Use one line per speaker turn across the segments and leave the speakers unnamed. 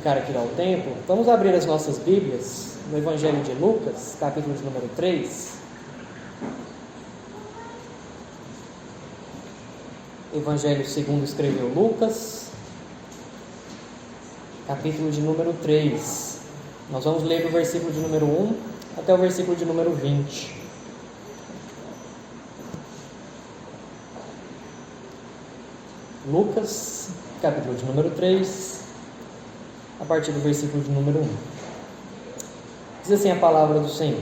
ficar aqui ao tempo, vamos abrir as nossas Bíblias no Evangelho de Lucas, capítulo de número 3. Evangelho segundo escreveu Lucas, capítulo de número 3. Nós vamos ler do versículo de número 1 até o versículo de número 20. Lucas, capítulo de número 3, a partir do versículo de número 1. Diz assim a palavra do Senhor.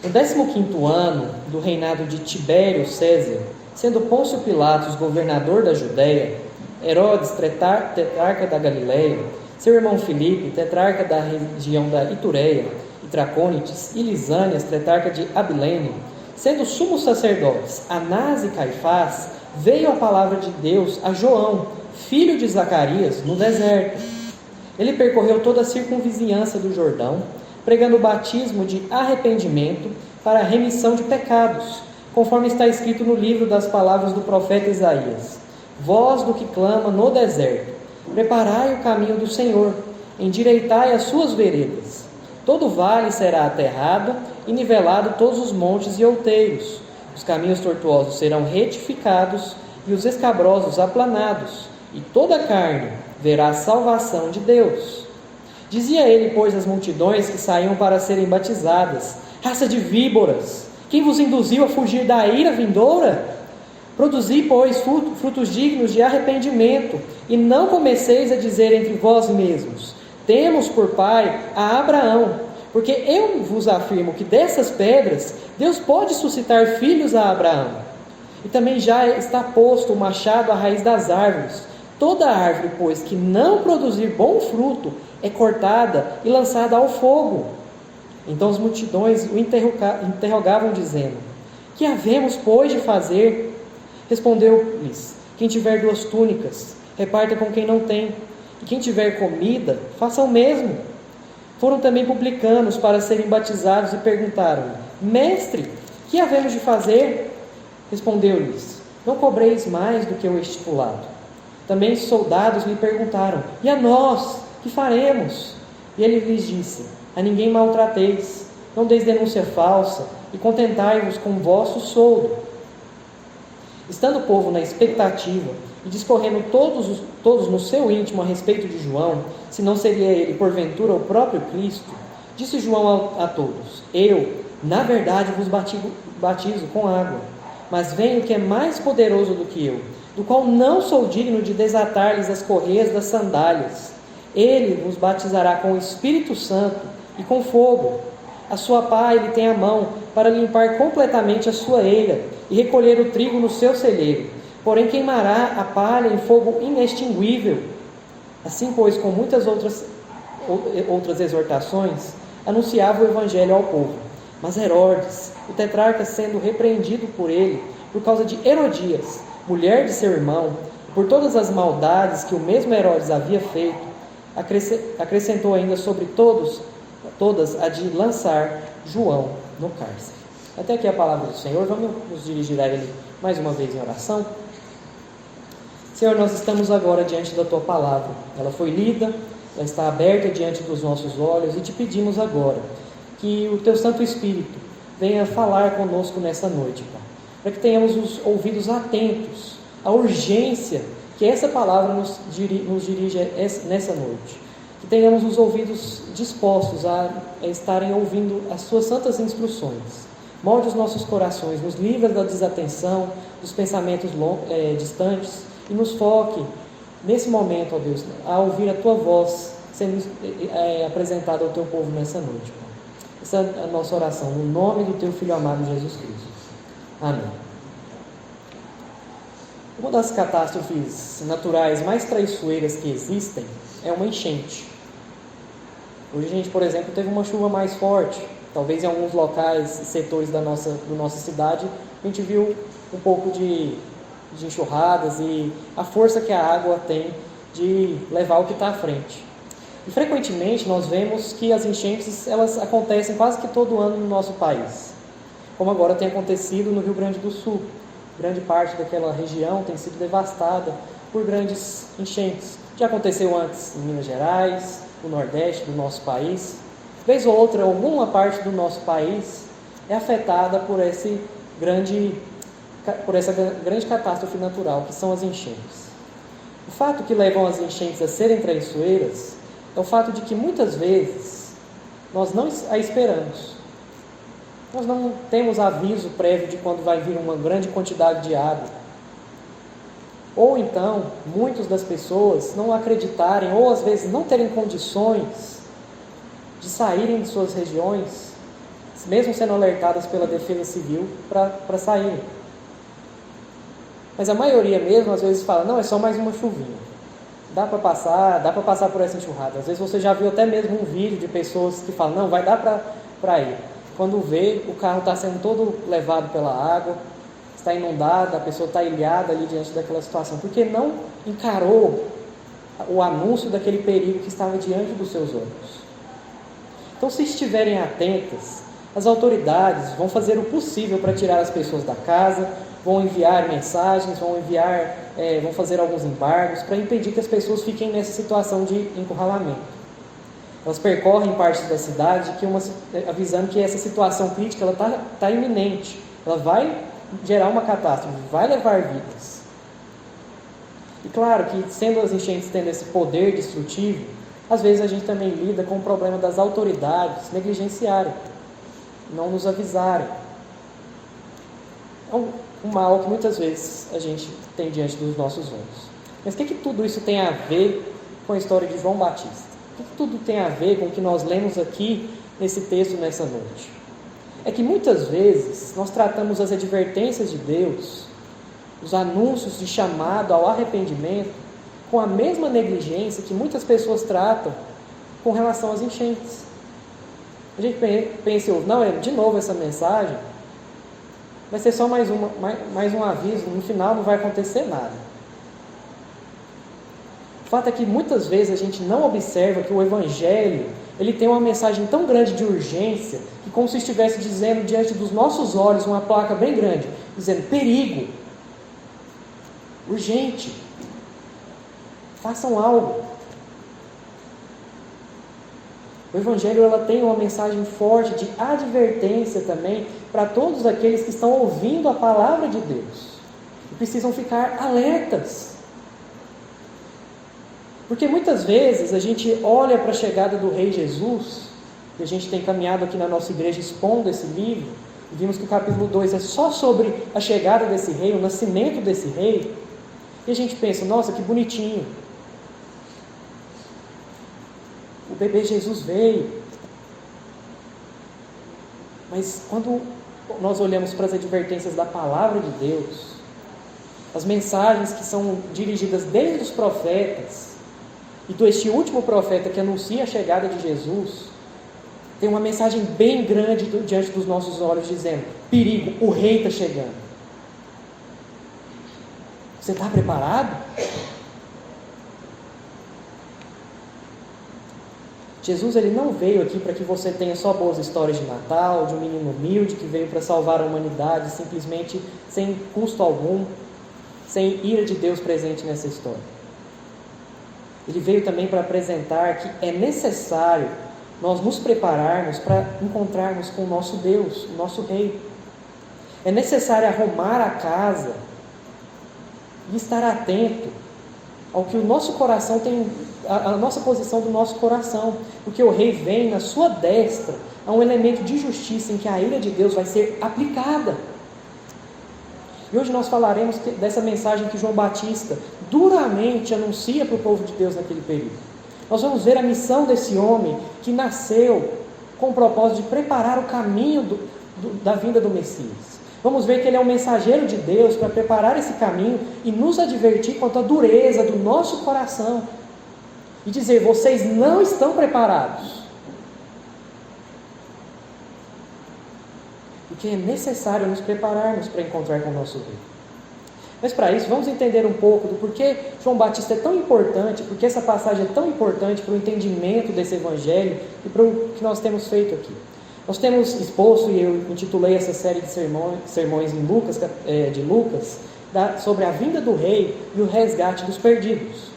No 15º ano do reinado de Tibério César, sendo Pôncio Pilatos governador da Judéia, Herodes tetrarca da Galileia, seu irmão Filipe, tetrarca da região da Itureia e Tracônites, e Lisânias, tetrarca de Abilene, sendo sumos sacerdotes Anás e Caifás, veio a palavra de Deus a João, filho de Zacarias, no deserto. Ele percorreu toda a circunvizinhança do Jordão, pregando o batismo de arrependimento para a remissão de pecados, conforme está escrito no livro das palavras do profeta Isaías: voz do que clama no deserto, preparai o caminho do Senhor, endireitai as suas veredas. Todo vale será aterrado e nivelado todos os montes e outeiros. Os caminhos tortuosos serão retificados e os escabrosos aplanados, e toda a carne verá a salvação de Deus. Dizia ele, pois, às multidões que saíam para serem batizadas: raça de víboras, quem vos induziu a fugir da ira vindoura? Produzi, pois, frutos dignos de arrependimento, e não comeceis a dizer entre vós mesmos: temos por pai a Abraão. Porque eu vos afirmo que dessas pedras Deus pode suscitar filhos a Abraão. E também já está posto o machado à raiz das árvores. Toda árvore, pois, que não produzir bom fruto, é cortada e lançada ao fogo. Então as multidões o interrogavam, dizendo: que havemos, pois, de fazer? Respondeu-lhes: quem tiver 2 túnicas, reparta com quem não tem. E quem tiver comida, faça o mesmo. Foram também publicanos para serem batizados e perguntaram-lhe: mestre, que havemos de fazer? Respondeu-lhes: não cobreis mais do que o estipulado. Também os soldados lhe perguntaram: e a nós, que faremos? E ele lhes disse: a ninguém maltrateis, não deis denúncia falsa, e contentai-vos com o vosso soldo. Estando o povo na expectativa, e discorrendo todos no seu íntimo a respeito de João, se não seria ele porventura o próprio Cristo, disse João a todos: eu, na verdade, vos batizo com água, mas vem o que é mais poderoso do que eu, do qual não sou digno de desatar-lhes as correias das sandálias. Ele vos batizará com o Espírito Santo e com fogo. A sua pá ele tem à mão para limpar completamente a sua eira e recolher o trigo no seu celeiro, porém queimará a palha em fogo inextinguível. Assim, pois, com muitas outras exortações, anunciava o evangelho ao povo. Mas Herodes, o tetrarca, sendo repreendido por ele, por causa de Herodias, mulher de seu irmão, e por todas as maldades que o mesmo Herodes havia feito, acrescentou ainda sobre todas a de lançar João no cárcere. Até aqui a palavra do Senhor. Vamos nos dirigir a Ele mais uma vez em oração. Senhor, nós estamos agora diante da Tua palavra. Ela foi lida, ela está aberta diante dos nossos olhos, e te pedimos agora que o Teu Santo Espírito venha falar conosco nessa noite, Pai, para que tenhamos os ouvidos atentos à urgência que essa palavra nos dirige nessa noite. Que tenhamos os ouvidos dispostos a estarem ouvindo as Suas santas instruções. Molde os nossos corações, nos livra da desatenção, dos pensamentos distantes, e nos foque nesse momento, ó Deus, a ouvir a Tua voz sendo apresentada ao Teu povo nessa noite. Essa é a nossa oração, no nome do Teu Filho amado Jesus Cristo. Amém. Uma das catástrofes naturais mais traiçoeiras que existem é uma enchente. Hoje a gente, por exemplo, teve uma chuva mais forte. Talvez em alguns locais e setores da nossa cidade a gente viu um pouco de enxurradas e a força que a água tem de levar o que está à frente. E frequentemente nós vemos que as enchentes elas acontecem quase que todo ano no nosso país, como agora tem acontecido no Rio Grande do Sul. Grande parte daquela região tem sido devastada por grandes enchentes. Já aconteceu antes em Minas Gerais, no Nordeste do nosso país. Vez ou outra, alguma parte do nosso país é afetada por essa grande catástrofe natural, que são as enchentes. O fato que levam as enchentes a serem traiçoeiras é o fato de que muitas vezes nós não a esperamos. Nós não temos aviso prévio de quando vai vir uma grande quantidade de água. Ou então, muitas das pessoas não acreditarem, ou às vezes não terem condições de saírem de suas regiões, mesmo sendo alertadas pela Defesa Civil, para saírem. Mas a maioria mesmo, às vezes, fala, não, é só mais uma chuvinha. Dá para passar por essa enxurrada. Às vezes você já viu até mesmo um vídeo de pessoas que falam, não, vai dar para ir. Quando vê, o carro está sendo todo levado pela água, está inundado, a pessoa está ilhada ali diante daquela situação, porque não encarou o anúncio daquele perigo que estava diante dos seus olhos. Então, se estiverem atentas, as autoridades vão fazer o possível para tirar as pessoas da casa, vão enviar mensagens, vão fazer alguns embargos para impedir que as pessoas fiquem nessa situação de encurralamento. Elas percorrem partes da cidade avisando que essa situação crítica está iminente, ela vai gerar uma catástrofe, vai levar vidas. E claro que, sendo as enchentes tendo esse poder destrutivo, às vezes a gente também lida com o problema das autoridades negligenciarem, não nos avisarem. É um mal que muitas vezes a gente tem diante dos nossos olhos. Mas o que tudo isso tem a ver com a história de João Batista? O que tudo tem a ver com o que nós lemos aqui nesse texto, nessa noite? É que muitas vezes nós tratamos as advertências de Deus, os anúncios de chamado ao arrependimento, com a mesma negligência que muitas pessoas tratam com relação às enchentes. A gente pensa, não, de novo essa mensagem, vai ser só mais um aviso, no final não vai acontecer nada. O fato é que muitas vezes a gente não observa que o Evangelho, ele tem uma mensagem tão grande de urgência, que como se estivesse dizendo diante dos nossos olhos, uma placa bem grande, dizendo, perigo, urgente, façam algo. O Evangelho ela tem uma mensagem forte de advertência também para todos aqueles que estão ouvindo a palavra de Deus e precisam ficar alertas. Porque muitas vezes a gente olha para a chegada do Rei Jesus, e a gente tem caminhado aqui na nossa igreja expondo esse livro, e vimos que o capítulo 2 é só sobre a chegada desse Rei, o nascimento desse Rei, e a gente pensa, nossa, que bonitinho. O bebê Jesus veio. Mas quando nós olhamos para as advertências da palavra de Deus, as mensagens que são dirigidas desde os profetas, e deste último profeta que anuncia a chegada de Jesus, tem uma mensagem bem grande diante dos nossos olhos, dizendo, perigo, o rei está chegando. Você está preparado? Jesus ele não veio aqui para que você tenha só boas histórias de Natal, de um menino humilde que veio para salvar a humanidade simplesmente sem custo algum, sem ira de Deus presente nessa história. Ele veio também para apresentar que é necessário nós nos prepararmos para encontrarmos com o nosso Deus, o nosso Rei. É necessário arrumar a casa e estar atento ao que o nosso coração tem, a nossa posição do nosso coração, porque o Rei vem na sua destra a um elemento de justiça em que a ira de Deus vai ser aplicada. E hoje nós falaremos dessa mensagem que João Batista duramente anuncia para o povo de Deus naquele período. Nós vamos ver a missão desse homem que nasceu com o propósito de preparar o caminho da vinda do Messias. Vamos ver que ele é um mensageiro de Deus para preparar esse caminho e nos advertir quanto à dureza do nosso coração. E dizer, vocês não estão preparados. Porque é necessário nos prepararmos para encontrar com o nosso Rei. Mas para isso, vamos entender um pouco do porquê João Batista é tão importante, porque essa passagem é tão importante para o entendimento desse Evangelho e para o que nós temos feito aqui. Nós temos exposto, e eu intitulei essa série de sermões em Lucas, sobre a vinda do rei e o resgate dos perdidos.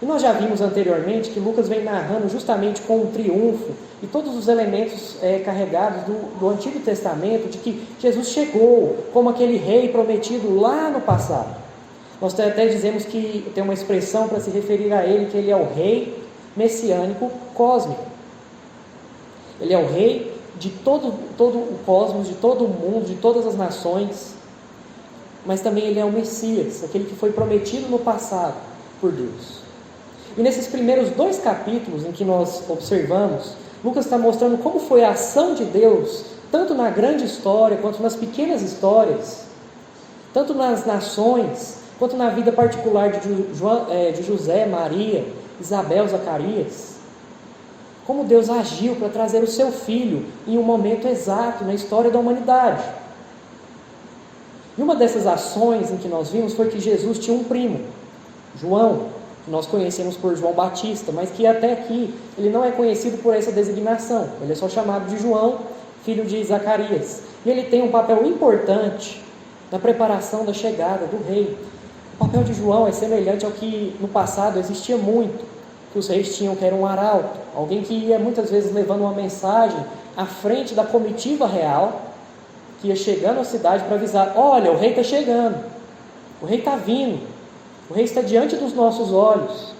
E nós já vimos anteriormente que Lucas vem narrando justamente com o triunfo e todos os elementos carregados do Antigo Testamento, de que Jesus chegou como aquele rei prometido lá no passado. Nós até dizemos que tem uma expressão para se referir a ele, que ele é o rei messiânico cósmico. Ele é o rei de todo o cosmos, de todo o mundo, de todas as nações, mas também ele é o Messias, aquele que foi prometido no passado por Deus. E nesses primeiros 2 capítulos em que nós observamos, Lucas está mostrando como foi a ação de Deus, tanto na grande história, quanto nas pequenas histórias, tanto nas nações, quanto na vida particular de José, Maria, Isabel, Zacarias. Como Deus agiu para trazer o seu filho em um momento exato na história da humanidade. E uma dessas ações em que nós vimos foi que Jesus tinha um primo, João, que nós conhecemos por João Batista, mas que até aqui ele não é conhecido por essa designação. Ele é só chamado de João, filho de Zacarias. E ele tem um papel importante na preparação da chegada do rei. O papel de João é semelhante ao que no passado existia muito, que os reis tinham, que era um arauto, alguém que ia muitas vezes levando uma mensagem à frente da comitiva real, que ia chegando à cidade para avisar: olha, o rei está chegando, o rei está vindo, o rei está diante dos nossos olhos.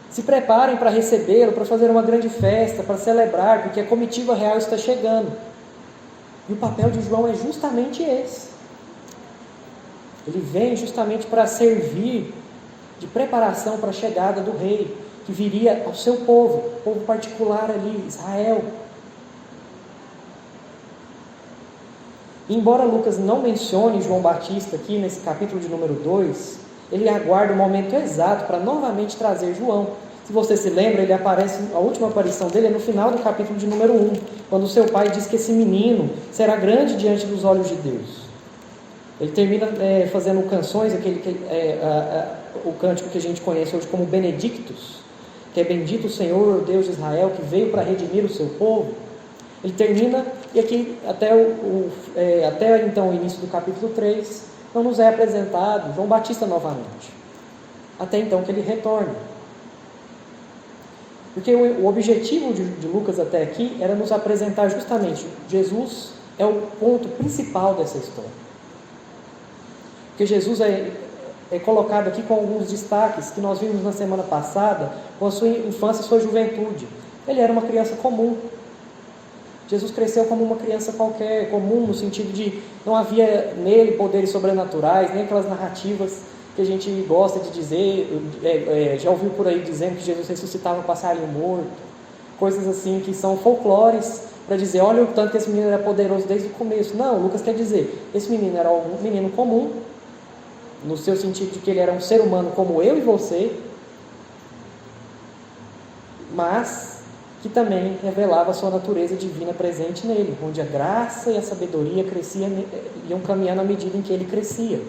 Se preparem para recebê-lo, para fazer uma grande festa, para celebrar, porque a comitiva real está chegando. E o papel de João é justamente esse. Ele vem justamente para servir de preparação para a chegada do rei, que viria ao seu povo particular ali, Israel. E embora Lucas não mencione João Batista aqui nesse capítulo de número 2, ele aguarda o momento exato para novamente trazer João. Se você se lembra, ele aparece, a última aparição dele é no final do capítulo de número 1, quando seu pai diz que esse menino será grande diante dos olhos de Deus. Ele termina fazendo canções, o cântico que a gente conhece hoje como Benedictus, que é bendito o Senhor, o Deus de Israel, que veio para redimir o seu povo. Ele termina, e aqui até então o início do capítulo 3, não nos é apresentado João Batista novamente, até então que ele retorne. Porque o objetivo de Lucas até aqui era nos apresentar justamente Jesus é o ponto principal dessa história. Porque Jesus é colocado aqui com alguns destaques que nós vimos na semana passada, com a sua infância e sua juventude. Ele era uma criança comum. Jesus cresceu como uma criança qualquer, comum, no sentido de não havia nele poderes sobrenaturais, nem aquelas narrativas que a gente gosta de dizer, já ouviu por aí dizendo que Jesus ressuscitava um passarinho morto, coisas assim que são folclores, para dizer, olha o tanto que esse menino era poderoso desde o começo. Não, Lucas quer dizer, esse menino era um menino comum, no seu sentido de que ele era um ser humano como eu e você, mas que também revelava a sua natureza divina presente nele, onde a graça e a sabedoria iam caminhando à medida em que ele crescia.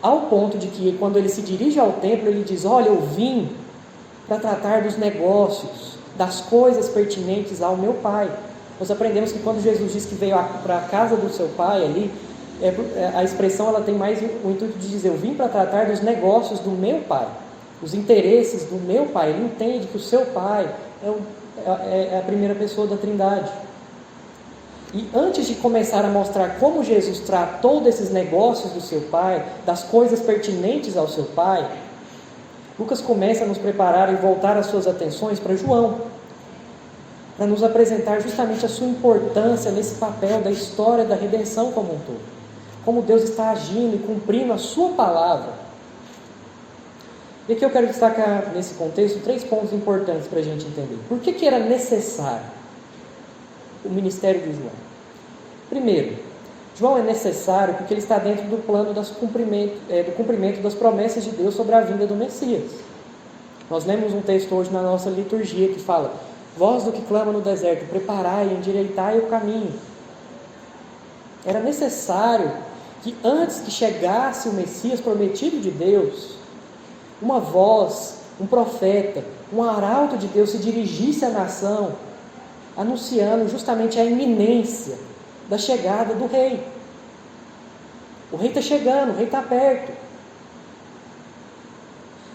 Ao ponto de que, quando ele se dirige ao templo, ele diz, olha, eu vim para tratar dos negócios, das coisas pertinentes ao meu pai. Nós aprendemos que quando Jesus diz que veio para a casa do seu pai ali, a expressão ela tem mais o intuito de dizer, eu vim para tratar dos negócios do meu pai, os interesses do meu pai. Ele entende que o seu pai é a primeira pessoa da Trindade. E antes de começar a mostrar como Jesus tratou desses negócios do seu pai, das coisas pertinentes ao seu pai, Lucas começa a nos preparar e voltar as suas atenções para João, para nos apresentar justamente a sua importância nesse papel da história da redenção como um todo. Como Deus está agindo e cumprindo a sua palavra. E aqui eu quero destacar nesse contexto 3 pontos importantes para a gente entender. Por que era necessário o ministério de João? Primeiro, João é necessário porque ele está dentro do plano do cumprimento das promessas de Deus sobre a vinda do Messias. Nós lemos um texto hoje na nossa liturgia que fala, voz do que clama no deserto, preparai, endireitai o caminho. Era necessário que antes que chegasse o Messias prometido de Deus, uma voz, um profeta, um arauto de Deus se dirigisse à nação, anunciando justamente a iminência da chegada do rei. O rei está chegando, o rei está perto.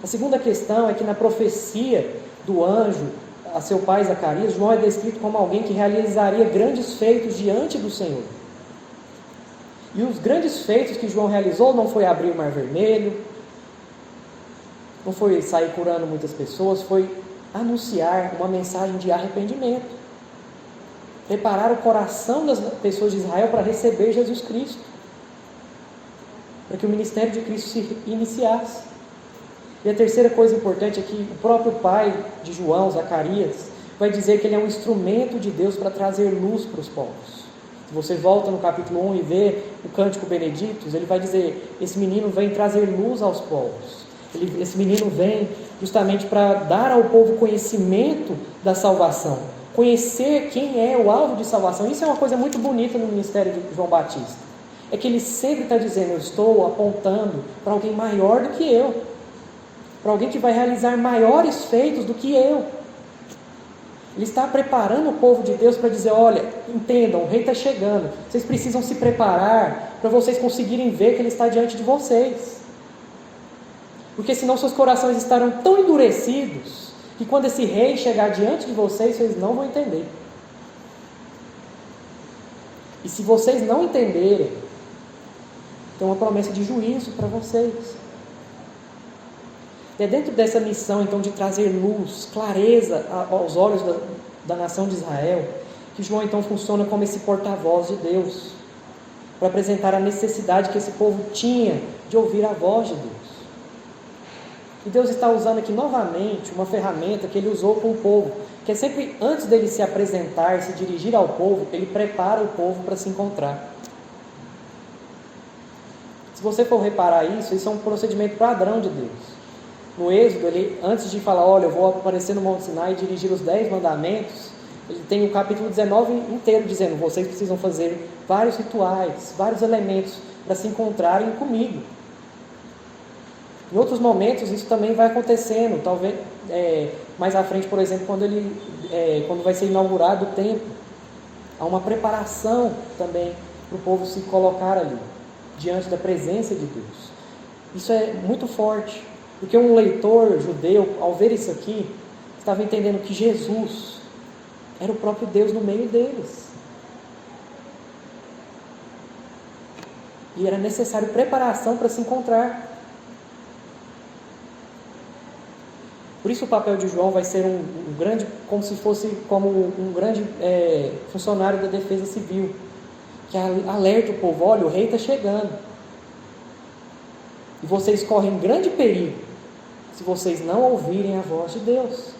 A segunda questão é que na profecia do anjo a seu pai Zacarias, João é descrito como alguém que realizaria grandes feitos diante do Senhor. E os grandes feitos que João realizou não foi abrir o Mar Vermelho, não foi sair curando muitas pessoas, foi anunciar uma mensagem de arrependimento, preparar o coração das pessoas de Israel para receber Jesus Cristo, para que o ministério de Cristo se iniciasse. E a terceira coisa importante é que o próprio pai de João, Zacarias, vai dizer que ele é um instrumento de Deus para trazer luz para os povos. Se você volta no capítulo 1 e vê o Cântico Benedictus, ele vai dizer: esse menino vem trazer luz aos povos. Esse menino vem justamente para dar ao povo conhecimento da salvação, conhecer quem é o alvo de salvação. Isso é uma coisa muito bonita no ministério de João Batista. É que ele sempre está dizendo: eu estou apontando para alguém maior do que eu, para alguém que vai realizar maiores feitos do que eu. Ele está preparando o povo de Deus para dizer: olha, entendam, o rei está chegando, vocês precisam se preparar para vocês conseguirem ver que ele está diante de vocês, porque senão seus corações estarão tão endurecidos que quando esse rei chegar diante de vocês, vocês não vão entender. E se vocês não entenderem, tem uma promessa de juízo para vocês. É dentro dessa missão, então, de trazer luz, clareza aos olhos da nação de Israel, que João, então, funciona como esse porta-voz de Deus, para apresentar a necessidade que esse povo tinha de ouvir a voz de Deus. E Deus está usando aqui novamente uma ferramenta que Ele usou com o povo, que é sempre, antes dele se apresentar, se dirigir ao povo, Ele prepara o povo para se encontrar. Se você for reparar isso é um procedimento padrão de Deus. No Êxodo, ele, antes de falar: olha, eu vou aparecer no Monte Sinai e dirigir os 10 mandamentos, ele tem o capítulo 19 inteiro dizendo: vocês precisam fazer vários rituais, vários elementos para se encontrarem comigo. Em outros momentos isso também vai acontecendo, talvez mais à frente, por exemplo, quando vai ser inaugurado o templo, há uma preparação também para o povo se colocar ali, diante da presença de Deus. Isso é muito forte, porque um leitor judeu, ao ver isso aqui, estava entendendo que Jesus era o próprio Deus no meio deles. E era necessário preparação para se encontrar. Por isso o papel de João vai ser um grande, como se fosse como um grande funcionário da defesa civil, que alerta o povo: olha, o rei está chegando. E vocês correm grande perigo se vocês não ouvirem a voz de Deus.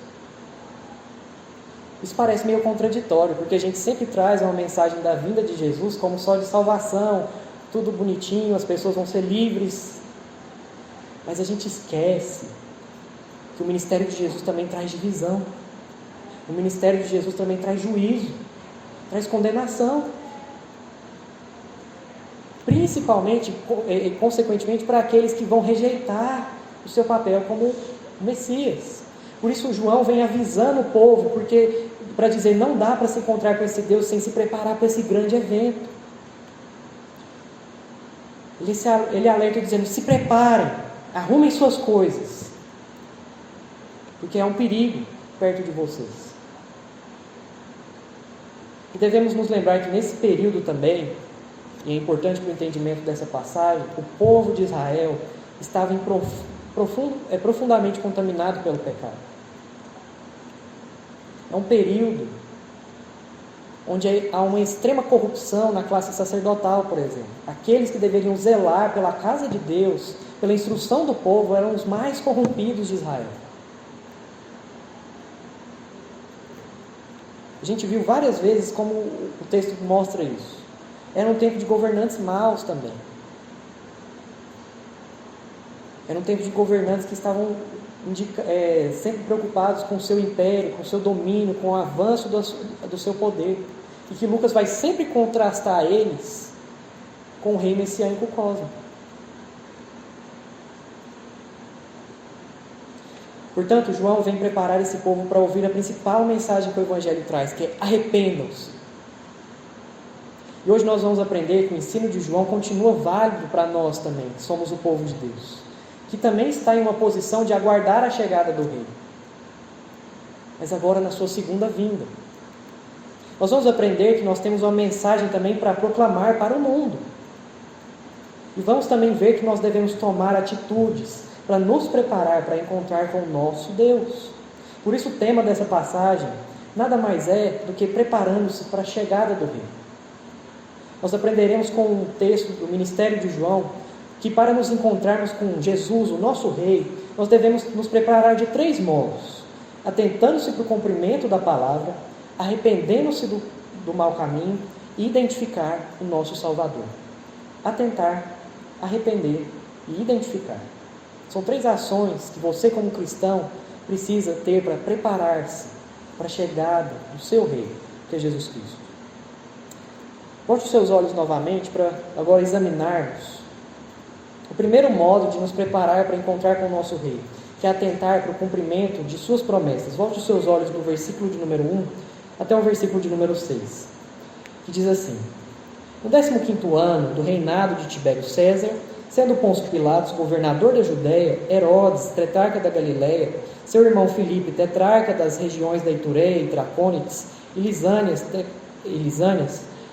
Isso parece meio contraditório, porque a gente sempre traz uma mensagem da vinda de Jesus como só de salvação, tudo bonitinho, as pessoas vão ser livres. Mas a gente esquece que o ministério de Jesus também traz divisão. O ministério de Jesus também traz juízo, traz condenação. Principalmente e consequentemente para aqueles que vão rejeitar o seu papel como Messias. Por isso João vem avisando o povo, porque para dizer: não dá para se encontrar com esse Deus sem se preparar para esse grande evento. Ele alerta dizendo: se preparem, arrumem suas coisas, porque é um perigo perto de vocês. E devemos nos lembrar que nesse período também, e é importante para o entendimento dessa passagem, o povo de Israel estava profundamente contaminado pelo pecado. É um período onde há uma extrema corrupção na classe sacerdotal, por exemplo. Aqueles que deveriam zelar pela casa de Deus, pela instrução do povo, eram os mais corrompidos de Israel. A gente viu várias vezes como o texto mostra isso. Era um tempo de governantes maus também. Era um tempo de governantes que estavam sempre preocupados com o seu império, com o seu domínio, com o avanço do seu poder. E que Lucas vai sempre contrastar eles com o rei messiânico cósmico. Portanto, João vem preparar esse povo para ouvir a principal mensagem que o Evangelho traz, que é: arrependam-se. E hoje nós vamos aprender que o ensino de João continua válido para nós também, que somos o povo de Deus, que também está em uma posição de aguardar a chegada do Rei, mas agora na sua segunda vinda. Nós vamos aprender que nós temos uma mensagem também para proclamar para o mundo. E vamos também ver que nós devemos tomar atitudes para nos preparar para encontrar com o nosso Deus. Por isso o tema dessa passagem nada mais é do que preparando-se para a chegada do Rei. Nós aprenderemos com um texto do ministério de João que para nos encontrarmos com Jesus, o nosso Rei, nós devemos nos preparar de 3 modos: atentando-se para o cumprimento da palavra, arrependendo-se do mau caminho e identificar o nosso Salvador. Atentar, arrepender e identificar. São 3 ações que você, como cristão, precisa ter para preparar-se para a chegada do seu Rei, que é Jesus Cristo. Volte os seus olhos novamente para agora examinarmos o primeiro modo de nos preparar para encontrar com o nosso Rei, que é atentar para o cumprimento de suas promessas. Volte os seus olhos do versículo de número 1 até o versículo de número 6, que diz assim: No 15º ano do reinado de Tibério César, sendo Pôncio Pilatos governador da Judéia, Herodes, tetrarca da Galiléia, seu irmão Filipe, tetrarca das regiões da Itureia e Tracônites, e Lisânias,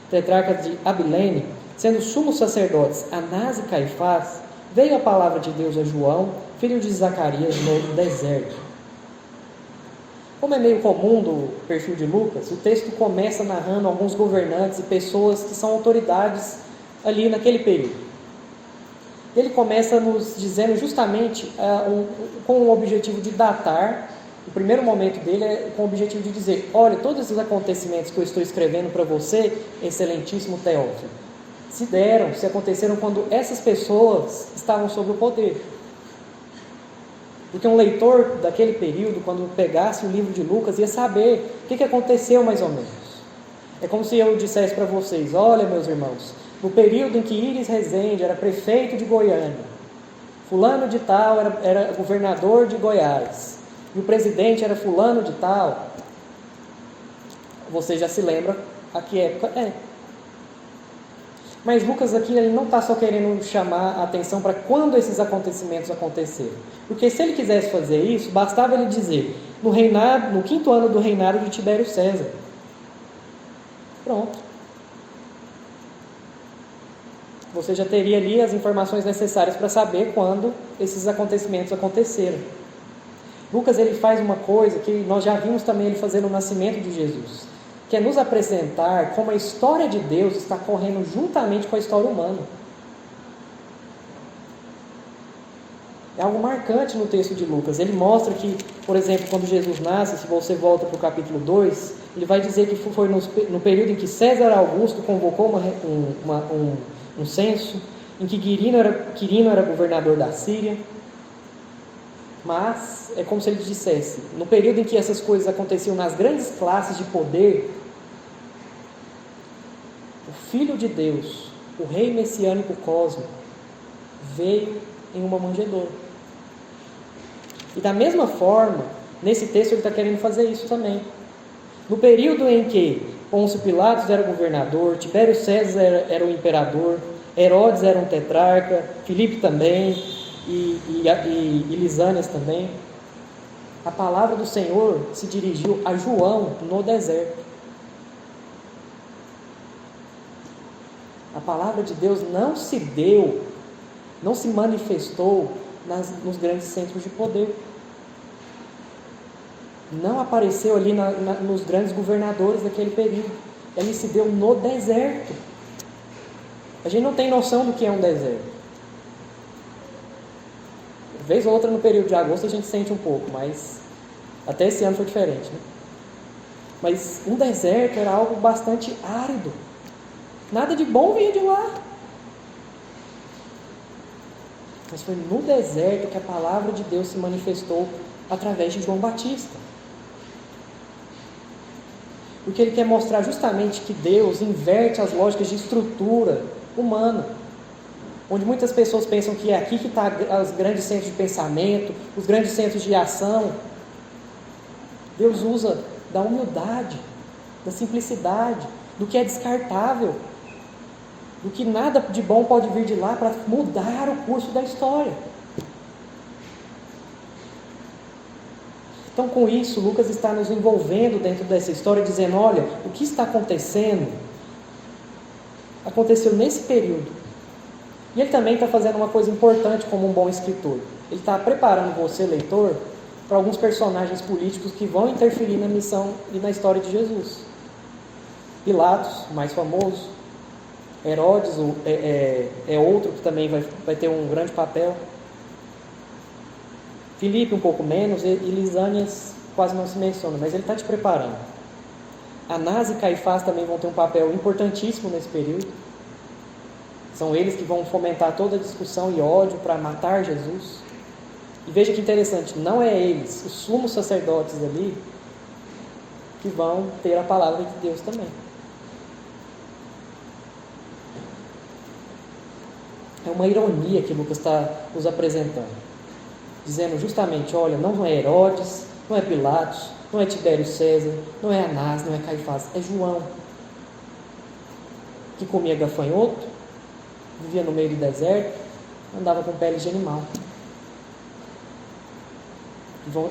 tetrarca de Abilene, sendo sumos sacerdotes Anás e Caifás, veio a palavra de Deus a João, filho de Zacarias, no deserto. Como é meio comum do perfil de Lucas, o texto começa narrando alguns governantes e pessoas que são autoridades ali naquele período. Ele começa nos dizendo justamente com o objetivo de datar. O primeiro momento dele é com o objetivo de dizer: olha, todos esses acontecimentos que eu estou escrevendo para você, excelentíssimo Teófilo, se aconteceram quando essas pessoas estavam sob o poder. Porque um leitor daquele período, quando pegasse o livro de Lucas, ia saber o que aconteceu mais ou menos. É como se eu dissesse para vocês: olha, meus irmãos, no período em que Íris Rezende era prefeito de Goiânia, fulano de tal era governador de Goiás, e o presidente era fulano de tal, você já se lembra a que época é. Mas Lucas aqui ele não está só querendo chamar a atenção para quando esses acontecimentos aconteceram. Porque se ele quisesse fazer isso, bastava ele dizer: no 5º ano do reinado de Tibério César. Pronto. Você já teria ali as informações necessárias para saber quando esses acontecimentos aconteceram. Lucas ele faz uma coisa que nós já vimos também ele fazer no nascimento de Jesus, que é nos apresentar como a história de Deus está correndo juntamente com a história humana. É algo marcante no texto de Lucas. Ele mostra que, por exemplo, quando Jesus nasce, se você volta para o capítulo 2, ele vai dizer que foi no período em que César Augusto convocou um censo, em que Quirino era governador da Síria. Mas é como se ele dissesse: no período em que essas coisas aconteciam nas grandes classes de poder, o Filho de Deus, o Rei Messiânico Cósmico, veio em uma manjedoura. E da mesma forma, nesse texto ele está querendo fazer isso também. No período em que Pôncio Pilatos era governador, Tibério César era o imperador, Herodes era um tetrarca, Filipe também, e Lisânias também, a palavra do Senhor se dirigiu a João no deserto. A palavra de Deus não se manifestou nos grandes centros de poder. Não apareceu ali nos grandes governadores daquele período. Ele se deu no deserto. A gente não tem noção do que é um deserto. Vez ou outra no período de agosto a gente sente um pouco, mas até esse ano foi diferente, né? Mas um deserto era algo bastante árido. Nada de bom vinha de lá. Mas foi no deserto que a palavra de Deus se manifestou através de João Batista. Porque ele quer mostrar justamente que Deus inverte as lógicas de estrutura humana. Onde muitas pessoas pensam que é aqui que estão os grandes centros de pensamento, os grandes centros de ação. Deus usa da humildade, da simplicidade, do que é descartável, do que nada de bom pode vir de lá para mudar o curso da história. Então, com isso, Lucas está nos envolvendo dentro dessa história, dizendo: olha, o que está acontecendo, aconteceu nesse período. E ele também está fazendo uma coisa importante como um bom escritor. Ele está preparando você, leitor, para alguns personagens políticos que vão interferir na missão e na história de Jesus. Pilatos, o mais famoso. Herodes é outro que também vai ter um grande papel. Filipe um pouco menos, e Lisânias quase não se menciona, mas ele está te preparando. Anás e Caifás também vão ter um papel importantíssimo nesse período. São eles que vão fomentar toda a discussão e ódio para matar Jesus. E veja que interessante, não é eles, os sumos sacerdotes ali, que vão ter a palavra de Deus também. É uma ironia que Lucas está nos apresentando, dizendo justamente: olha, não é Herodes, não é Pilatos, não é Tibério César, não é Anás, não é Caifás, é João, que comia gafanhoto, vivia no meio do deserto, andava com pele de animal.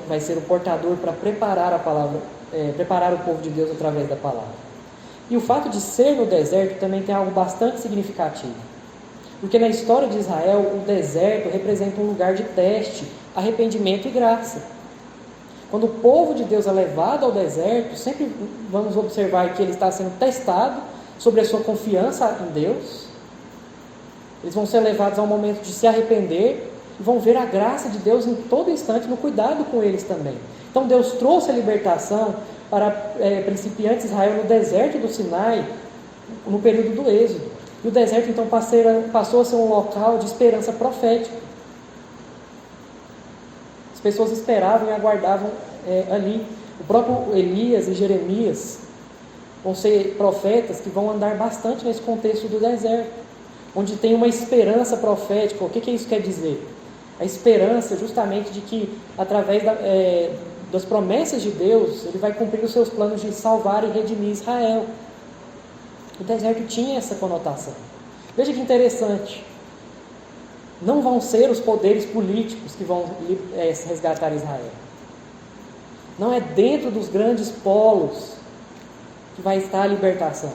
Vai ser o portador para preparar a palavra, preparar o povo de Deus através da palavra. E o fato de ser no deserto também tem algo bastante significativo, porque na história de Israel o deserto representa um lugar de teste, arrependimento e graça. Quando o povo de Deus é levado ao deserto, sempre vamos observar que ele está sendo testado sobre a sua confiança em Deus. Eles vão ser levados ao momento de se arrepender e vão ver a graça de Deus em todo instante, no cuidado com eles também. Então Deus trouxe a libertação para principiantes de Israel no deserto do Sinai, no período do Êxodo. E o deserto então passou a ser um local de esperança profética. As pessoas esperavam e aguardavam ali. O próprio Elias e Jeremias vão ser profetas que vão andar bastante nesse contexto do deserto, onde tem uma esperança profética. O que isso quer dizer? A esperança justamente de que, através das promessas de Deus, Ele vai cumprir os seus planos de salvar e redimir Israel. O deserto tinha essa conotação. Veja que interessante. Não vão ser os poderes políticos que vão resgatar Israel. Não é dentro dos grandes polos que vai estar a libertação.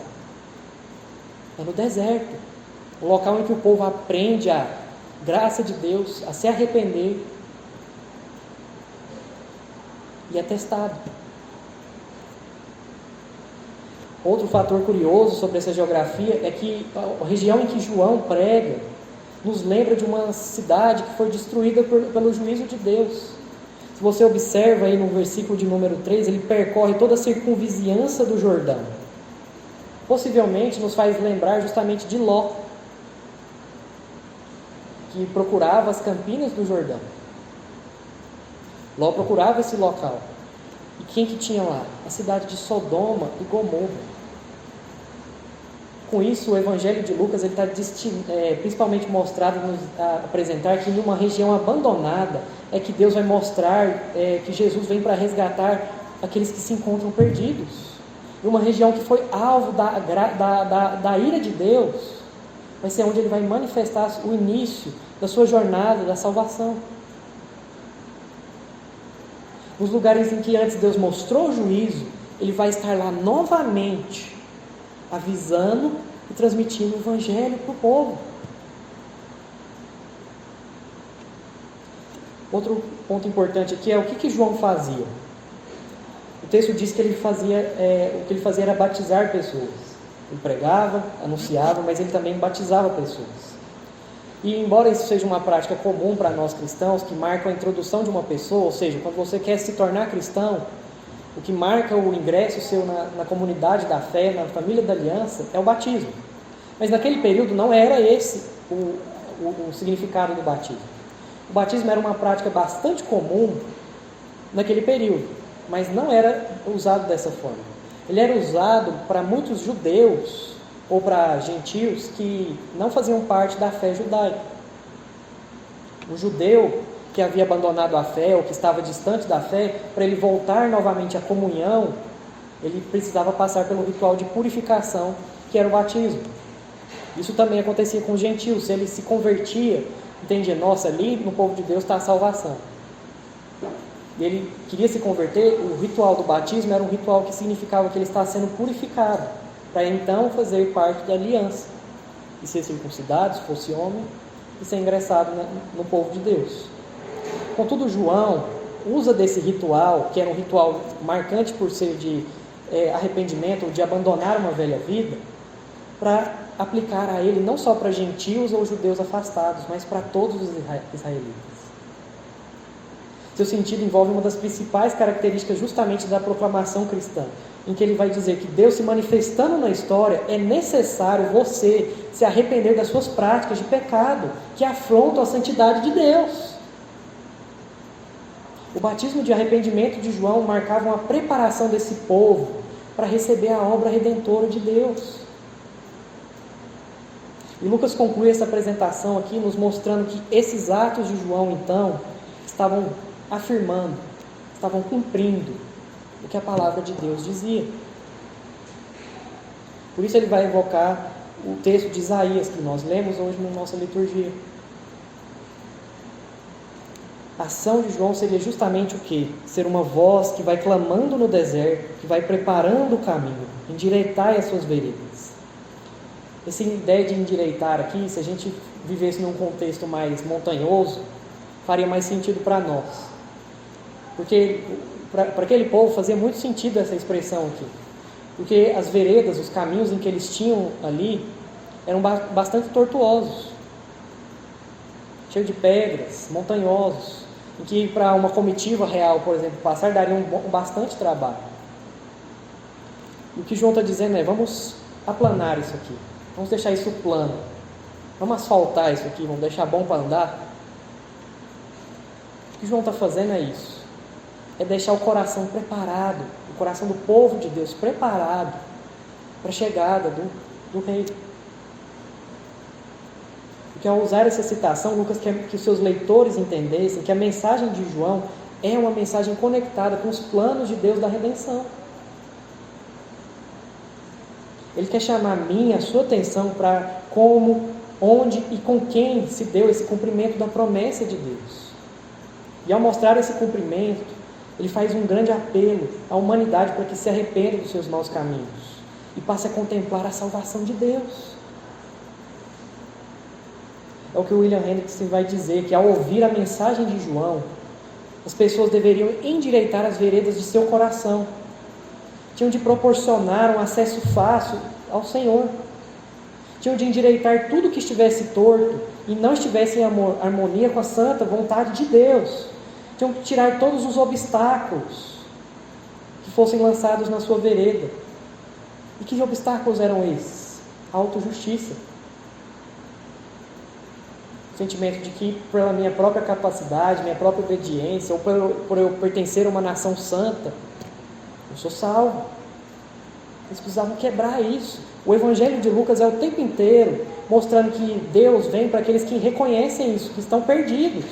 É no deserto. O local em que o povo aprende a graça de Deus, a se arrepender e é testado. Outro fator curioso sobre essa geografia é que a região em que João prega nos lembra de uma cidade que foi destruída pelo juízo de Deus. Se você observa aí no versículo de número 3, ele percorre toda a circunvizinhança do Jordão. Possivelmente nos faz lembrar justamente de Ló, que procurava as campinas do Jordão. Ló procurava esse local. E quem que tinha lá? A cidade de Sodoma e Gomorra. Com isso, o Evangelho de Lucas está principalmente mostrado, a apresentar que em uma região abandonada é que Deus vai mostrar que Jesus vem para resgatar aqueles que se encontram perdidos. Em uma região que foi alvo da ira de Deus, vai ser onde Ele vai manifestar o início da sua jornada, da salvação. Nos lugares em que antes Deus mostrou o juízo, Ele vai estar lá novamente, avisando e transmitindo o Evangelho para o povo. Outro ponto importante aqui é o que João fazia. O texto diz que o que ele fazia era batizar pessoas. Ele pregava, anunciava, mas ele também batizava pessoas. E embora isso seja uma prática comum para nós cristãos, que marca a introdução de uma pessoa, ou seja, quando você quer se tornar cristão, o que marca o ingresso seu na comunidade da fé, na família da aliança, é o batismo. Mas naquele período não era esse o significado do batismo. O batismo era uma prática bastante comum naquele período, mas não era usado dessa forma. Ele era usado para muitos judeus ou para gentios que não faziam parte da fé judaica. O judeu que havia abandonado a fé ou que estava distante da fé, para ele voltar novamente à comunhão, ele precisava passar pelo ritual de purificação, que era o batismo. Isso também acontecia com os gentios. Se ele se convertia, entendia, nossa, ali no povo de Deus está a salvação. E ele queria se converter, o ritual do batismo era um ritual que significava que ele estava sendo purificado, para então fazer parte da aliança, e ser circuncidado, se fosse homem, e ser ingressado no povo de Deus. Contudo, João usa desse ritual, que era um ritual marcante por ser de arrependimento, ou de abandonar uma velha vida, para aplicar a ele não só para gentios ou judeus afastados, mas para todos os israelitas. Seu sentido envolve uma das principais características justamente da proclamação cristã, em que ele vai dizer que Deus se manifestando na história, é necessário você se arrepender das suas práticas de pecado, que afrontam a santidade de Deus. O batismo de arrependimento de João marcava uma preparação desse povo para receber a obra redentora de Deus. E Lucas conclui essa apresentação aqui, nos mostrando que esses atos de João, então, estavam afirmando, estavam cumprindo o que a palavra de Deus dizia. Por isso ele vai evocar o texto de Isaías, que nós lemos hoje na nossa liturgia. A ação de João seria justamente o quê? Ser uma voz que vai clamando no deserto, que vai preparando o caminho, endireitar as suas veredas. Essa ideia de endireitar aqui, se a gente vivesse num contexto mais montanhoso, faria mais sentido para nós. Porque para aquele povo fazia muito sentido essa expressão aqui. Porque as veredas, os caminhos em que eles tinham ali, eram bastante tortuosos, cheios de pedras, montanhosos, em que para uma comitiva real, por exemplo, passar daria bastante trabalho. E o que João está dizendo é, vamos aplanar isso aqui, vamos deixar isso plano, vamos asfaltar isso aqui, vamos deixar bom para andar. O que João está fazendo é isso, é deixar o coração preparado, o coração do povo de Deus preparado para a chegada do rei. Porque ao usar essa citação, Lucas quer que os seus leitores entendessem que a mensagem de João é uma mensagem conectada com os planos de Deus da redenção. Ele quer chamar a minha, a sua atenção para como, onde e com quem se deu esse cumprimento da promessa de Deus. E ao mostrar esse cumprimento, ele faz um grande apelo à humanidade para que se arrependa dos seus maus caminhos e passe a contemplar a salvação de Deus. É o que o William Hendrickson vai dizer, que ao ouvir a mensagem de João, as pessoas deveriam endireitar as veredas de seu coração. Tinham de proporcionar um acesso fácil ao Senhor. Tinham de endireitar tudo que estivesse torto e não estivesse em harmonia com a santa vontade de Deus. Tinham que tirar todos os obstáculos que fossem lançados na sua vereda. E que obstáculos eram esses? A autojustiça. O sentimento de que, pela minha própria capacidade, minha própria obediência, ou por eu pertencer a uma nação santa, eu sou salvo. Eles precisavam quebrar isso. O Evangelho de Lucas é o tempo inteiro mostrando que Deus vem para aqueles que reconhecem isso, que estão perdidos.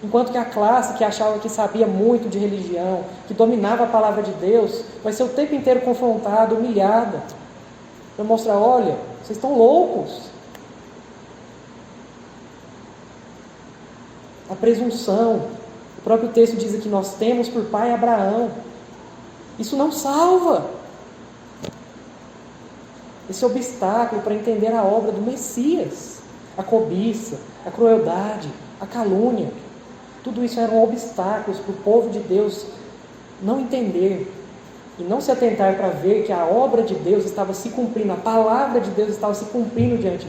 Enquanto que a classe que achava que sabia muito de religião, que dominava a palavra de Deus, vai ser o tempo inteiro confrontada, humilhada, para mostrar, olha, vocês estão loucos. A presunção, o próprio texto diz que nós temos por pai Abraão. Isso não salva. Esse obstáculo para entender a obra do Messias, a cobiça, a crueldade, a calúnia, tudo isso eram obstáculos para o povo de Deus não entender e não se atentar para ver que a obra de Deus estava se cumprindo, a palavra de Deus estava se cumprindo diante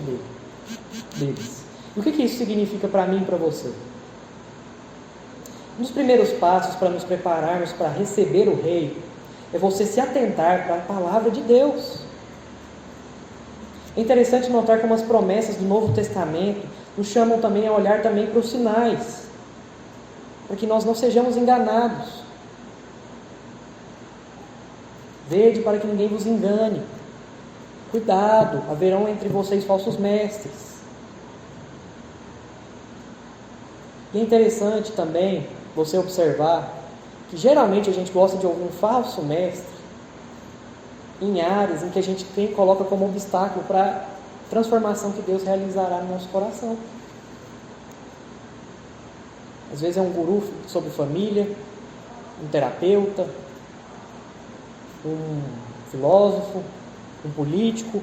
deles. E o que isso significa para mim e para você? Um dos primeiros passos para nos prepararmos para receber o Rei é você se atentar para a palavra de Deus. É interessante notar como as promessas do Novo Testamento nos chamam também a olhar também para os sinais, para que nós não sejamos enganados. Vede para que ninguém vos engane. Cuidado, haverão entre vocês falsos mestres. E é interessante também você observar que geralmente a gente gosta de ouvir um falso mestre em áreas em que a gente coloca como obstáculo para transformação que Deus realizará no nosso coração. Às vezes é um guru sobre família, um terapeuta, um filósofo, um político.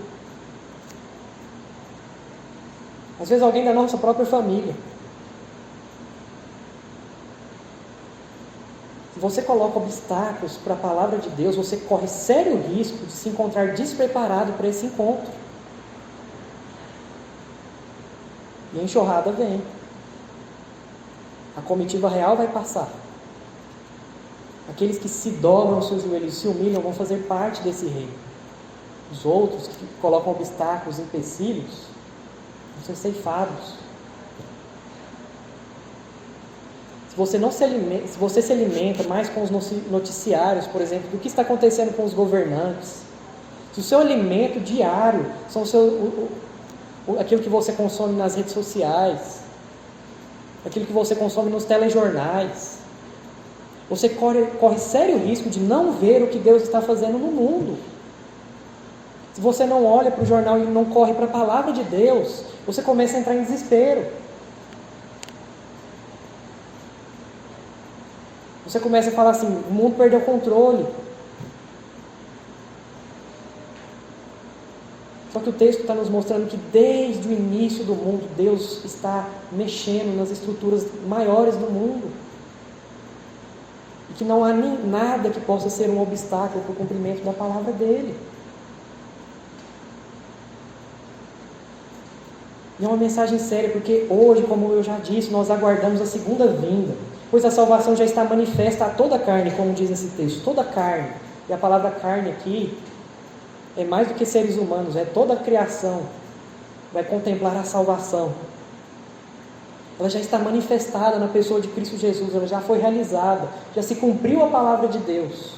Às vezes alguém da nossa própria família. Se você coloca obstáculos para a palavra de Deus, você corre sério risco de se encontrar despreparado para esse encontro. E a enxurrada vem. A comitiva real vai passar. Aqueles que se dobram os seus joelhos e se humilham vão fazer parte desse reino. Os outros que colocam obstáculos, empecilhos, vão ser ceifados. Se você se alimenta mais com os noticiários, por exemplo, do que está acontecendo com os governantes, se o seu alimento diário são aquilo que você consome nas redes sociais, aquilo que você consome nos telejornais, você corre sério risco de não ver o que Deus está fazendo no mundo. Se você não olha para o jornal e não corre para a palavra de Deus, você começa a entrar em desespero. Você começa a falar assim: o mundo perdeu o controle. Só que o texto está nos mostrando que desde o início do mundo, Deus está mexendo nas estruturas maiores do mundo. E que não há nem nada que possa ser um obstáculo para o cumprimento da palavra dele. E é uma mensagem séria, porque hoje, como eu já disse, nós aguardamos a segunda vinda, pois a salvação já está manifesta a toda a carne, como diz esse texto, toda a carne. E a palavra carne aqui é mais do que seres humanos, é toda a criação, vai contemplar a salvação. Ela já está manifestada na pessoa de Cristo Jesus, ela já foi realizada, já se cumpriu a palavra de Deus.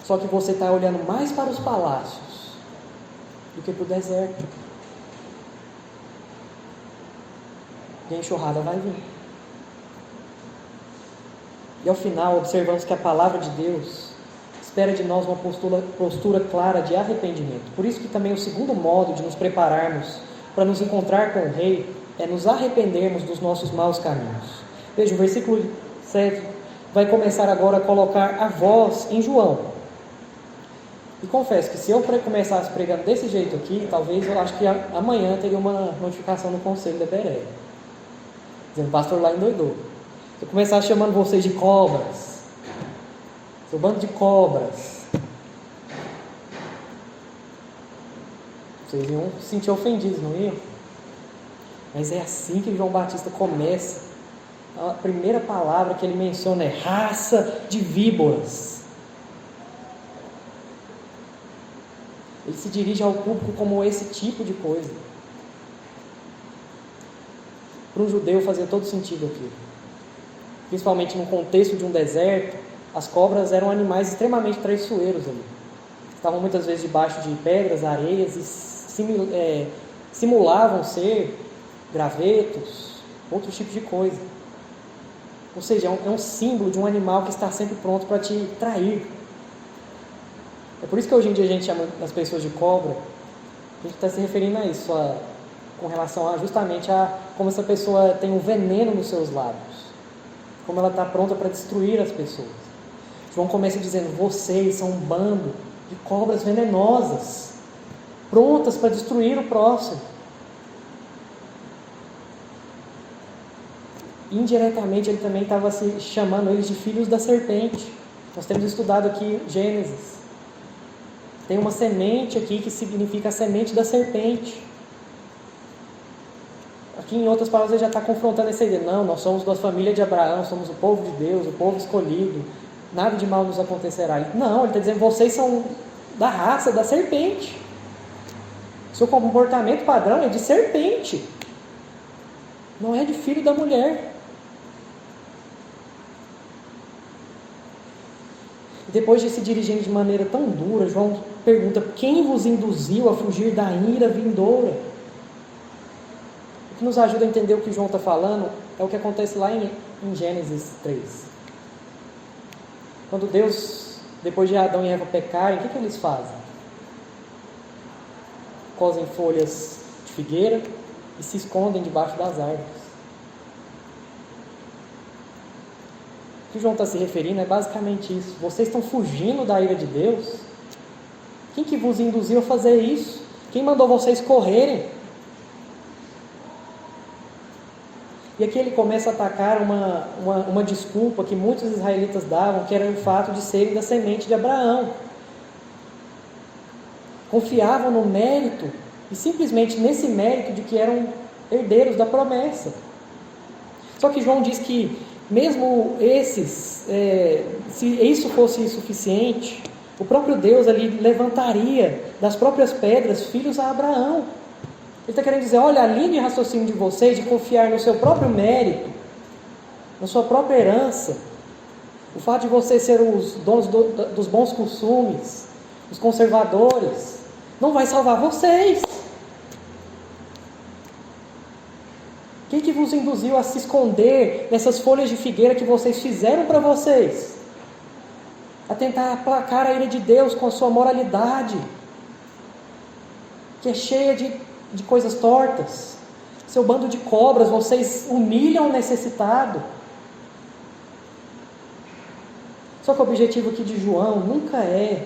Só que você está olhando mais para os palácios do que para o deserto. E a enxurrada vai vir. E ao final observamos que a palavra de Deus espera de nós uma postura clara de arrependimento. Por isso que também o segundo modo de nos prepararmos para nos encontrar com o Rei é nos arrependermos dos nossos maus caminhos. Veja, o versículo 7 vai começar agora a colocar a voz em João. E confesso que se eu começasse pregando desse jeito aqui, talvez eu acho que amanhã teria uma notificação no conselho da Bereia, dizendo: o pastor lá endoidou. Se eu começasse chamando vocês de cobras, seu bando de cobras, vocês iam se sentir ofendidos, não iam? Mas é assim que João Batista começa. A primeira palavra que ele menciona é raça de víboras. Ele se dirige ao público como esse tipo de coisa. Para um judeu fazia todo sentido aquilo. Principalmente no contexto de um deserto, as cobras eram animais extremamente traiçoeiros ali. Estavam muitas vezes debaixo de pedras, areias e simulavam ser gravetos, outros tipos de coisa. Ou seja, é um símbolo de um animal que está sempre pronto para te trair. É por isso que hoje em dia a gente chama as pessoas de cobra. A gente está se referindo a isso, com relação justamente a como essa pessoa tem um veneno nos seus lábios, como ela está pronta para destruir as pessoas. João começa dizendo: vocês são um bando de cobras venenosas, prontas para destruir o próximo. Indiretamente ele também estava se chamando eles de filhos da serpente. Nós temos estudado aqui Gênesis. Tem uma semente aqui que significa a semente da serpente. Aqui, em outras palavras, ele já está confrontando essa ideia. Não, nós somos da família de Abraão, somos o povo de Deus, o povo escolhido, nada de mal nos acontecerá. Não, ele está dizendo: vocês são da raça da serpente. Seu comportamento padrão é de serpente, não é de filho da mulher. Depois de se dirigir de maneira tão dura, João pergunta: quem vos induziu a fugir da ira vindoura? O que nos ajuda a entender o que João está falando é o que acontece lá em Gênesis 3. Quando Deus, depois de Adão e Eva pecarem, o que eles fazem? cosem folhas de figueira e se escondem debaixo das árvores. O que João está se referindo é basicamente isso. Vocês estão fugindo da ira de Deus? Quem que vos induziu a fazer isso? Quem mandou vocês correrem? E aqui ele começa a atacar uma desculpa que muitos israelitas davam, que era o fato de serem da semente de Abraão. Confiavam no mérito, e simplesmente nesse mérito de que eram herdeiros da promessa. Só que João diz que mesmo se isso fosse insuficiente, o próprio Deus ali levantaria das próprias pedras filhos a Abraão. Ele está querendo dizer, olha, a linha de raciocínio de vocês, de confiar no seu próprio mérito, na sua própria herança, o fato de vocês serem os donos dos bons costumes, os conservadores, não vai salvar vocês. Quem que vos induziu a se esconder nessas folhas de figueira que vocês fizeram para vocês? A tentar aplacar a ira de Deus com a sua moralidade, que é cheia de coisas tortas. Seu bando de cobras, vocês humilham o necessitado. Só que o objetivo aqui de João nunca é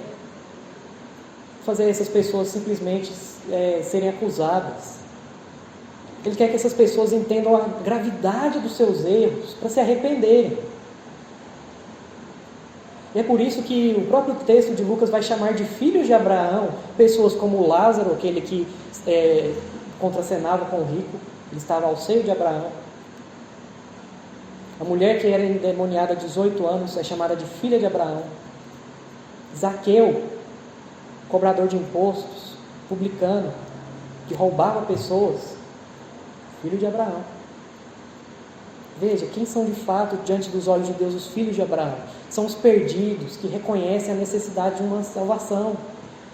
fazer essas pessoas simplesmente serem acusadas. Ele quer que essas pessoas entendam a gravidade dos seus erros para se arrependerem. E é por isso que o próprio texto de Lucas vai chamar de filhos de Abraão pessoas como Lázaro, aquele que contracenava com o rico, ele estava ao seio de Abraão. A mulher que era endemoniada há 18 anos é chamada de filha de Abraão. Zaqueu, cobrador de impostos, publicano, que roubava pessoas, filho de Abraão. Veja, quem são de fato, diante dos olhos de Deus, os filhos de Abraão? São os perdidos, que reconhecem a necessidade de uma salvação,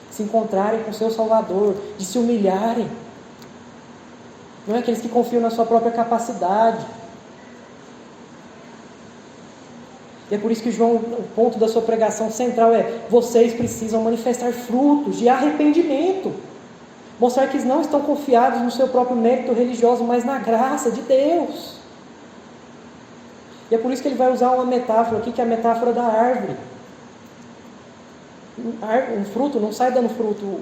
de se encontrarem com o seu Salvador, de se humilharem. Não é aqueles que confiam na sua própria capacidade. E é por isso que João, o ponto da sua pregação central é: vocês precisam manifestar frutos de arrependimento. Mostrar que eles não estão confiados no seu próprio mérito religioso, mas na graça de Deus. E é por isso que ele vai usar uma metáfora aqui, que é a metáfora da árvore. Um fruto não sai dando fruto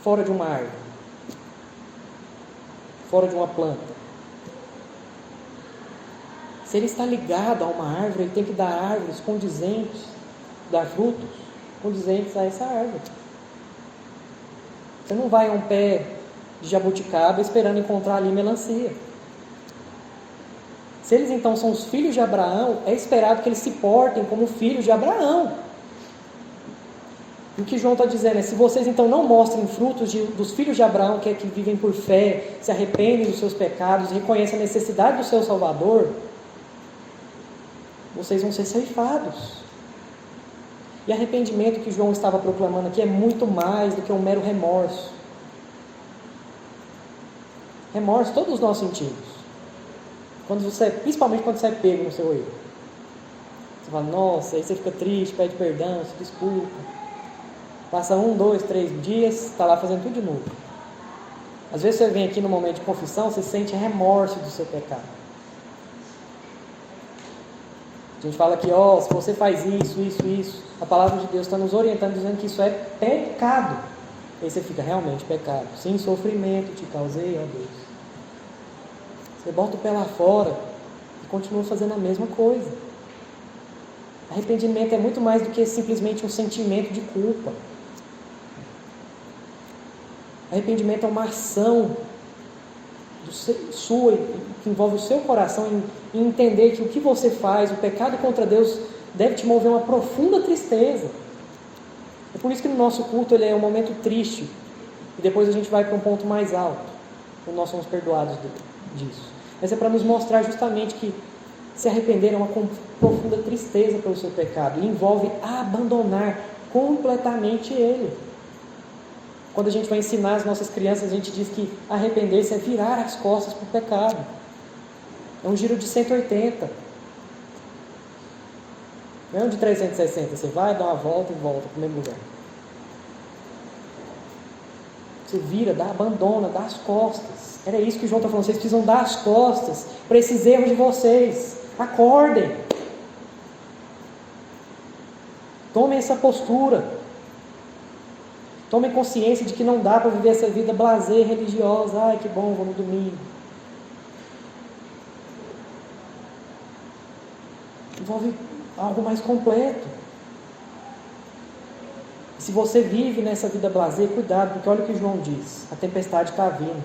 fora de uma árvore, fora de uma planta. Se ele está ligado a uma árvore, ele tem que dar árvores condizentes, dar frutos condizentes a essa árvore. Você não vai a um pé de jabuticaba esperando encontrar ali melancia. Se eles então são os filhos de Abraão, é esperado que eles se portem como filhos de Abraão. E o que João está dizendo é: se vocês então não mostrem frutos dos filhos de Abraão, que é que vivem por fé, se arrependem dos seus pecados, reconhecem a necessidade do seu Salvador, vocês vão ser ceifados. E arrependimento que João estava proclamando aqui é muito mais do que um mero remorso. Remorso todos nós sentimos. Principalmente quando você é pego no seu erro. Você fala, nossa, aí você fica triste, pede perdão, se desculpa. Passa 1, 2, 3 dias, está lá fazendo tudo de novo. Às vezes você vem aqui no momento de confissão, você sente remorso do seu pecado. A gente fala que, se você faz isso, a palavra de Deus está nos orientando, dizendo que isso é pecado. Aí você fica, realmente, pecado. Sim, sofrimento te causei, ó Deus. Você bota o pé lá fora e continua fazendo a mesma coisa. Arrependimento é muito mais do que simplesmente um sentimento de culpa. Arrependimento é uma ação sua, que envolve o seu coração em entender que o que você faz, o pecado contra Deus, deve te mover uma profunda tristeza. É por isso que no nosso culto ele é um momento triste, e depois a gente vai para um ponto mais alto, quando nós somos perdoados disso. Mas é para nos mostrar justamente que se arrepender é uma profunda tristeza pelo seu pecado, e envolve abandonar completamente ele. Quando a gente vai ensinar as nossas crianças, a gente diz que arrepender-se é virar as costas para o pecado. É um giro de 180. Não é um de 360. Você vai, dá uma volta e volta para o mesmo lugar. Você vira, abandona, dá as costas. Era isso que João está falando. Vocês precisam dar as costas para esses erros de vocês. Acordem. Tomem essa postura. Tomem consciência de que não dá para viver essa vida blasé religiosa. Ai, que bom, vou no domingo. Envolve algo mais completo. Se você vive nessa vida blasé, cuidado, porque olha o que João diz. A tempestade está vindo.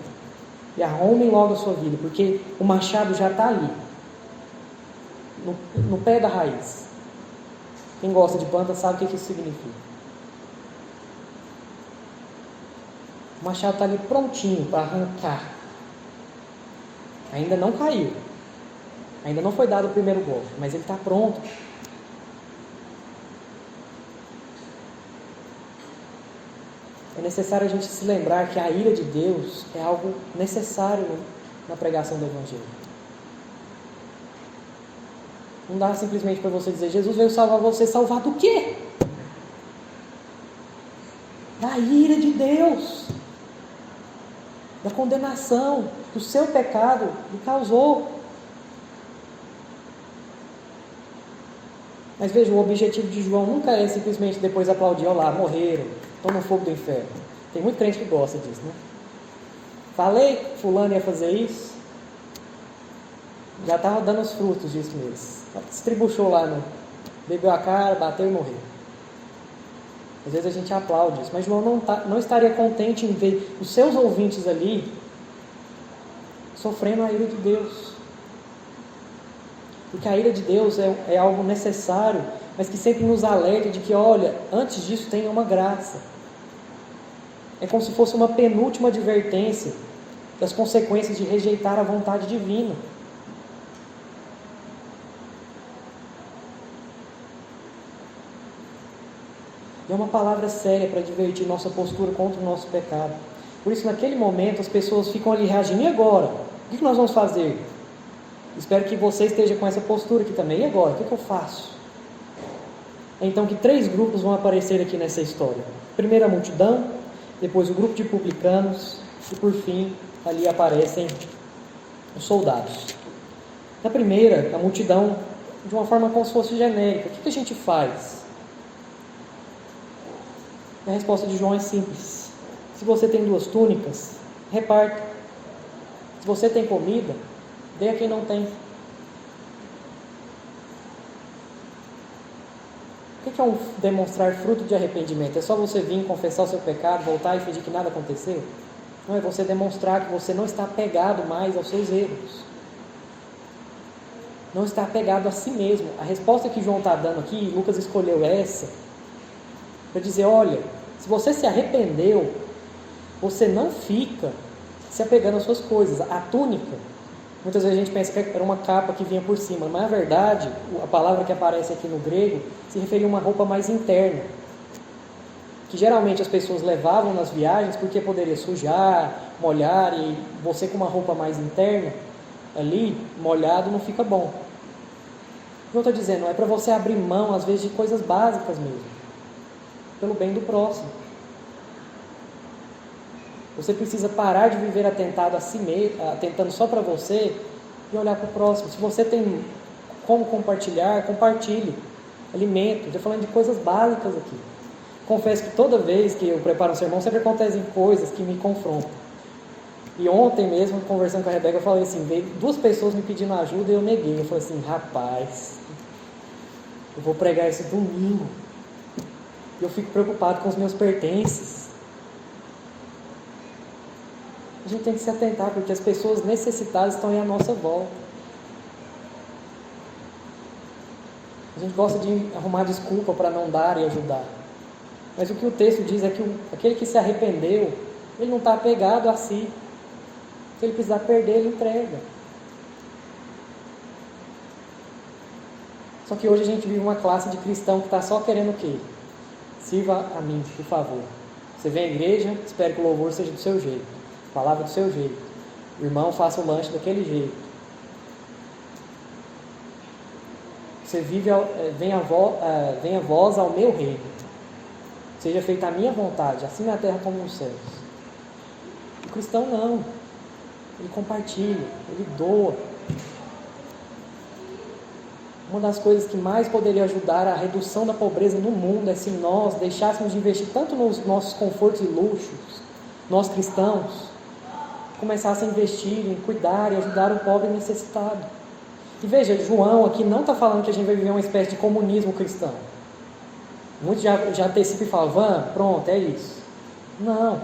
E arrumem logo a sua vida, porque o machado já está ali. No pé da raiz. Quem gosta de planta sabe o que isso significa. O machado está ali prontinho para arrancar. Ainda não caiu. Ainda não foi dado o primeiro golpe, mas ele está pronto. É necessário a gente se lembrar que a ira de Deus é algo necessário na pregação do Evangelho. Não dá simplesmente para você dizer, Jesus veio salvar você. Salvar do quê? Da ira de Deus. Da condenação que o seu pecado lhe causou. Mas veja, o objetivo de João nunca é simplesmente depois aplaudir, olha lá, morreram, estão no fogo do inferno. Tem muito crente que gosta disso, né? Falei, fulano ia fazer isso, já estava dando os frutos disso mesmo. Se tribuchou lá, bebeu a cara, bateu e morreu. Às vezes a gente aplaude isso, mas João não estaria contente em ver os seus ouvintes ali sofrendo a ira de Deus. Porque a ira de Deus é algo necessário, mas que sempre nos alerta de que, olha, antes disso tem uma graça. É como se fosse uma penúltima advertência das consequências de rejeitar a vontade divina. E é uma palavra séria para advertir nossa postura contra o nosso pecado. Por isso, naquele momento, as pessoas ficam ali reagindo. E agora? O que nós vamos fazer? Espero que você esteja com essa postura aqui também. E agora? O que eu faço? Então que 3 grupos vão aparecer aqui nessa história. Primeiro a multidão, depois o grupo de publicanos e por fim ali aparecem os soldados. Na primeira, a multidão, de uma forma como se fosse genérica. O que a gente faz? A resposta de João é simples. Se você tem 2 túnicas, reparta. Se você tem comida, dê a quem não tem. O que é demonstrar fruto de arrependimento? É só você vir confessar o seu pecado, voltar e fingir que nada aconteceu? Não, é você demonstrar que você não está apegado mais aos seus erros. Não está apegado a si mesmo. A resposta que João está dando aqui, Lucas escolheu essa, para dizer, olha, se você se arrependeu, você não fica se apegando às suas coisas. A túnica, muitas vezes a gente pensa que era uma capa que vinha por cima, mas na verdade, a palavra que aparece aqui no grego se referia a uma roupa mais interna, que geralmente as pessoas levavam nas viagens porque poderia sujar, molhar, e você com uma roupa mais interna, ali, molhado, não fica bom. O que eu estou dizendo, é para você abrir mão, às vezes, de coisas básicas mesmo, pelo bem do próximo. Você precisa parar de viver atentado a si mesmo, atentando só para você e olhar para o próximo. Se você tem como compartilhar, compartilhe. Alimento, estou falando de coisas básicas aqui. Confesso que toda vez que eu preparo um sermão, sempre acontecem coisas que me confrontam. E ontem mesmo, conversando com a Rebeca, eu falei assim, veio 2 pessoas me pedindo ajuda e eu neguei. Eu falei assim, rapaz, eu vou pregar esse domingo. E eu fico preocupado com os meus pertences. A gente tem que se atentar, porque as pessoas necessitadas estão aí à nossa volta. A gente gosta de arrumar desculpa para não dar e ajudar. Mas o que o texto diz é que aquele que se arrependeu, ele não está apegado a si. Se ele precisar perder, ele entrega. Só que hoje a gente vive uma classe de cristão que está só querendo o quê? Sirva a mim, por favor. Você vem à igreja, espere que o louvor seja do seu jeito, a palavra do seu jeito. O irmão faça o lanche daquele jeito. Você vive, venha vós ao meu reino. Seja feita a minha vontade, assim na terra como nos céus. O cristão não. Ele compartilha, ele doa. Uma das coisas que mais poderia ajudar a redução da pobreza no mundo é se nós deixássemos de investir tanto nos nossos confortos e luxos, nós cristãos, começassem a investir em cuidar e ajudar o pobre e necessitado. E veja, João aqui não está falando que a gente vai viver uma espécie de comunismo cristão. Muitos já antecipam e falam, pronto, é isso. Não.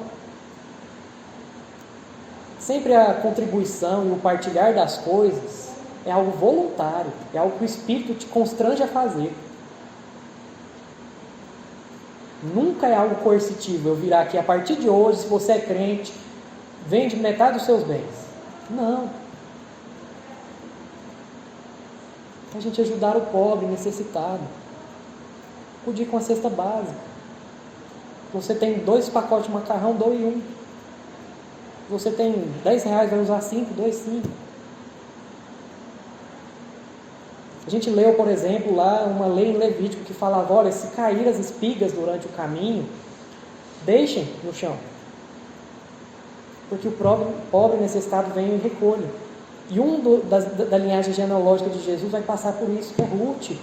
Sempre a contribuição e o partilhar das coisas é algo voluntário, é algo que o Espírito te constrange a fazer. Nunca é algo coercitivo, eu virar aqui, a partir de hoje, se você é crente, vende metade dos seus bens. Não. A gente ajudar o pobre, necessitado. Acudir com a cesta básica. Você tem 2 pacotes de macarrão, doe um. Você tem R$10, vai usar 5, doe 5. A gente leu, por exemplo, lá uma lei em Levítico que falava, olha, se cair as espigas durante o caminho, deixem no chão. Porque o pobre necessitado vem e recolhe. E da linhagem genealógica de Jesus vai passar por isso, que é Ruth. E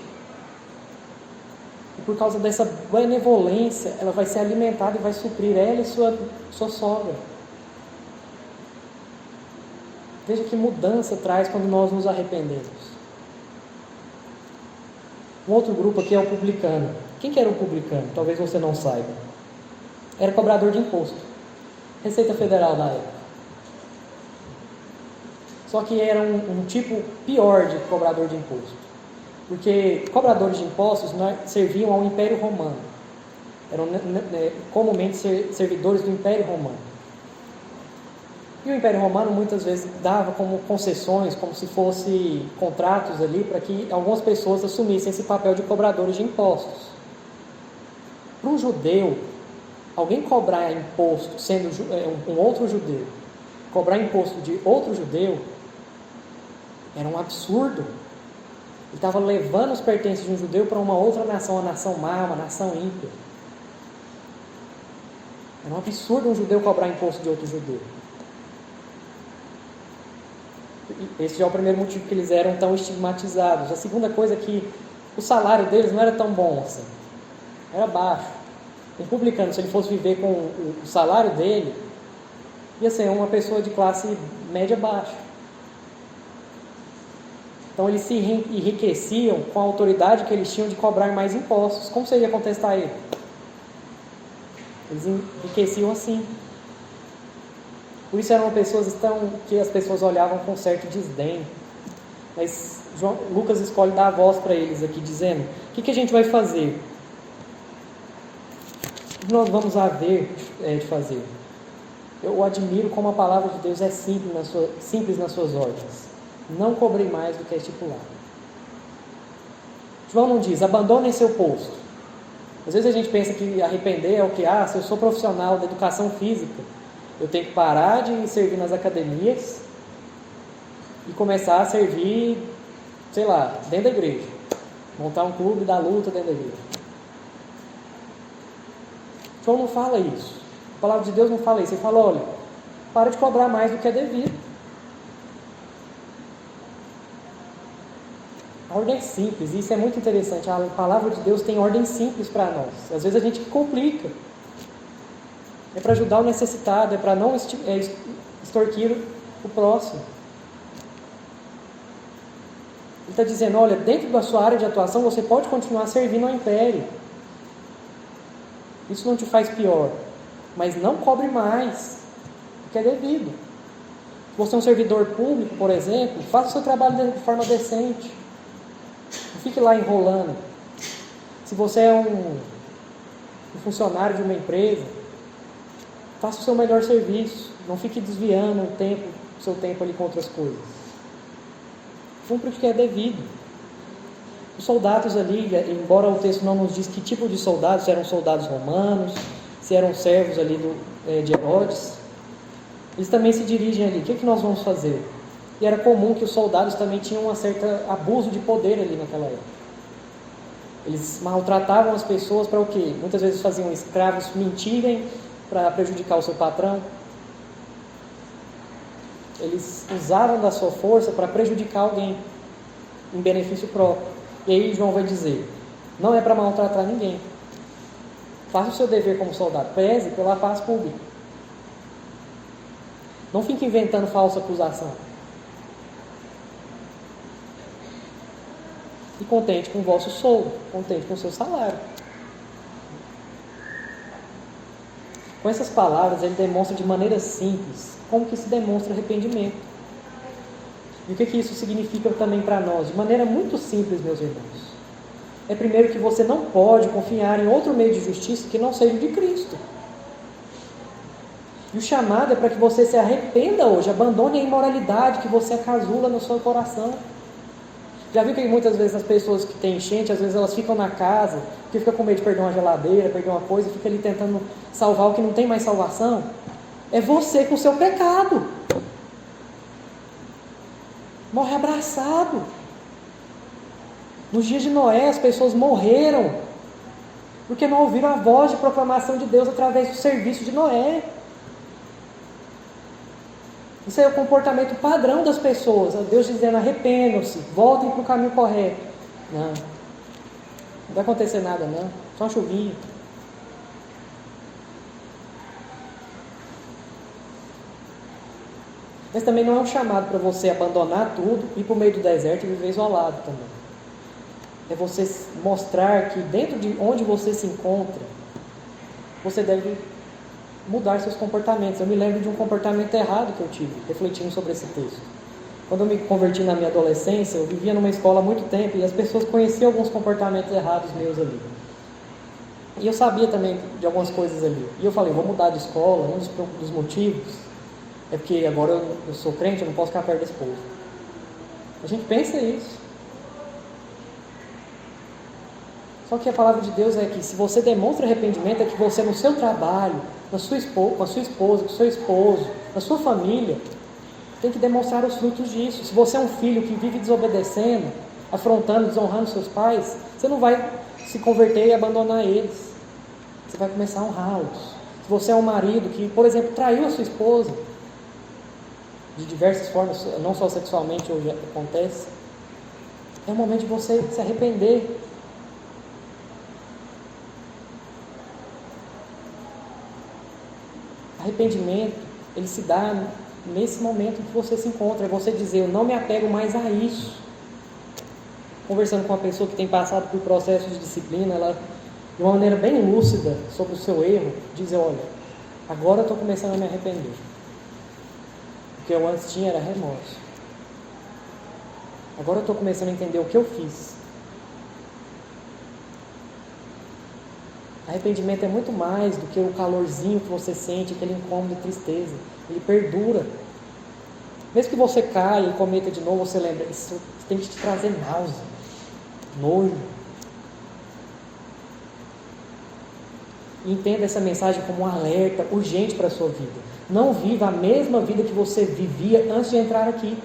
por causa dessa benevolência, ela vai ser alimentada e vai suprir ela e sua sogra. Veja que mudança traz quando nós nos arrependemos. Um outro grupo aqui é o publicano. Quem que era o publicano? Talvez você não saiba. Era cobrador de imposto. Receita Federal da época. Só que era um tipo pior de cobrador de imposto. Porque cobradores de impostos serviam ao Império Romano. Eram comumente servidores do Império Romano. E o Império Romano muitas vezes dava como concessões, como se fosse contratos ali, para que algumas pessoas assumissem esse papel de cobradores de impostos. Para um judeu, alguém cobrar imposto, sendo um outro judeu, cobrar imposto de outro judeu, era um absurdo. Ele estava levando os pertences de um judeu para uma outra nação, uma nação má, uma nação ímpia. Era um absurdo um judeu cobrar imposto de outro judeu. Esse já é o primeiro motivo que eles eram tão estigmatizados. A segunda coisa é que o salário deles não era tão bom assim. Era baixo. Um publicano, se ele fosse viver com o salário dele, ia ser uma pessoa de classe média baixa. Então eles se enriqueciam com a autoridade que eles tinham de cobrar mais impostos. Como seria contestar ele? Eles enriqueciam assim. Por isso eram pessoas que as pessoas olhavam com certo desdém. Mas Lucas escolhe dar a voz para eles aqui, dizendo, o que a gente vai fazer? O que nós vamos haver de fazer? Eu admiro como a palavra de Deus é simples nas suas ordens. Não cobrei mais do que é estipulado. João não diz, abandonem seu posto. Às vezes a gente pensa que arrepender é o que? Se eu sou profissional da educação física, eu tenho que parar de servir nas academias e começar a servir, sei lá, dentro da igreja. Montar um clube da luta dentro da igreja. João não fala isso. A palavra de Deus não fala isso. Ele fala, olha, para de cobrar mais do que é devido. A ordem é simples, e isso é muito interessante. A palavra de Deus tem ordem simples para nós. Às vezes a gente complica. É para ajudar o necessitado, é para não extorquir o próximo. Ele está dizendo, olha, dentro da sua área de atuação você pode continuar servindo ao império. Isso não te faz pior, mas não cobre mais do que é devido. Se você é um servidor público, por exemplo, faça o seu trabalho de forma decente. Não fique lá enrolando. Se você é um funcionário de uma empresa, faça o seu melhor serviço. Não fique desviando o seu tempo ali com outras coisas. Cumpra o que é devido. Os soldados ali, embora o texto não nos diz que tipo de soldados, se eram soldados romanos, se eram servos ali de Herodes, eles também se dirigem ali. O que nós vamos fazer? E era comum que os soldados também tinham um certo abuso de poder ali naquela época. Eles maltratavam as pessoas para o quê? Muitas vezes faziam escravos mentirem para prejudicar o seu patrão. Eles usavam da sua força para prejudicar alguém, em benefício próprio. E aí João vai dizer, não é para maltratar ninguém. Faça o seu dever como soldado, preze pela paz pública. Não fique inventando falsa acusação. E contente com o vosso soldo, contente com o seu salário. Com essas palavras, ele demonstra de maneira simples como que se demonstra arrependimento. E o que isso significa também para nós? De maneira muito simples, meus irmãos. É primeiro que você não pode confiar em outro meio de justiça que não seja o de Cristo. E o chamado é para que você se arrependa hoje, abandone a imoralidade que você acasula no seu coração. Já viu que muitas vezes as pessoas que têm enchente, às vezes elas ficam na casa, porque ficam com medo de perder uma geladeira, perder uma coisa, fica ali tentando salvar o que não tem mais salvação? É você com o seu pecado. Morre abraçado. Nos dias de Noé, as pessoas morreram porque não ouviram a voz de proclamação de Deus através do serviço de Noé. Isso é o comportamento padrão das pessoas. Deus dizendo, arrependam-se, voltem para o caminho correto. Não vai acontecer nada não, só uma chuvinha. Mas também não é um chamado para você abandonar tudo e ir para o meio do deserto e viver isolado também. É você mostrar que dentro de onde você se encontra, você deve mudar seus comportamentos. Eu me lembro de um comportamento errado que eu tive, refletindo sobre esse texto. Quando eu me converti na minha adolescência, eu vivia numa escola há muito tempo e as pessoas conheciam alguns comportamentos errados meus ali. E eu sabia também de algumas coisas ali. E eu falei, vou mudar de escola. Um dos motivos é porque agora eu sou crente, eu não posso ficar perto desse povo. A gente pensa isso. Só que a palavra de Deus é que se você demonstra arrependimento, é que você no seu trabalho, com a sua esposa, com o seu esposo, na sua família, tem que demonstrar os frutos disso. Se você é um filho que vive desobedecendo, afrontando, desonrando seus pais, você não vai se converter e abandonar eles. Você vai começar a honrá-los. Se você é um marido que, por exemplo, traiu a sua esposa, de diversas formas, não só sexualmente hoje acontece, é o momento de você se arrepender. Arrependimento, ele se dá nesse momento em que você se encontra. É você dizer, eu não me apego mais a isso. Conversando com uma pessoa que tem passado por processos de disciplina, ela, de uma maneira bem lúcida sobre o seu erro, diz, olha, agora eu estou começando a me arrepender. O que eu antes tinha era remorso. Agora eu estou começando a entender o que eu fiz. Arrependimento é muito mais do que o calorzinho que você sente, aquele incômodo e tristeza. Ele perdura. Mesmo que você caia e cometa de novo, você lembra, isso tem que te trazer náusea, nojo. E entenda essa mensagem como um alerta urgente para a sua vida. Não viva a mesma vida que você vivia antes de entrar aqui.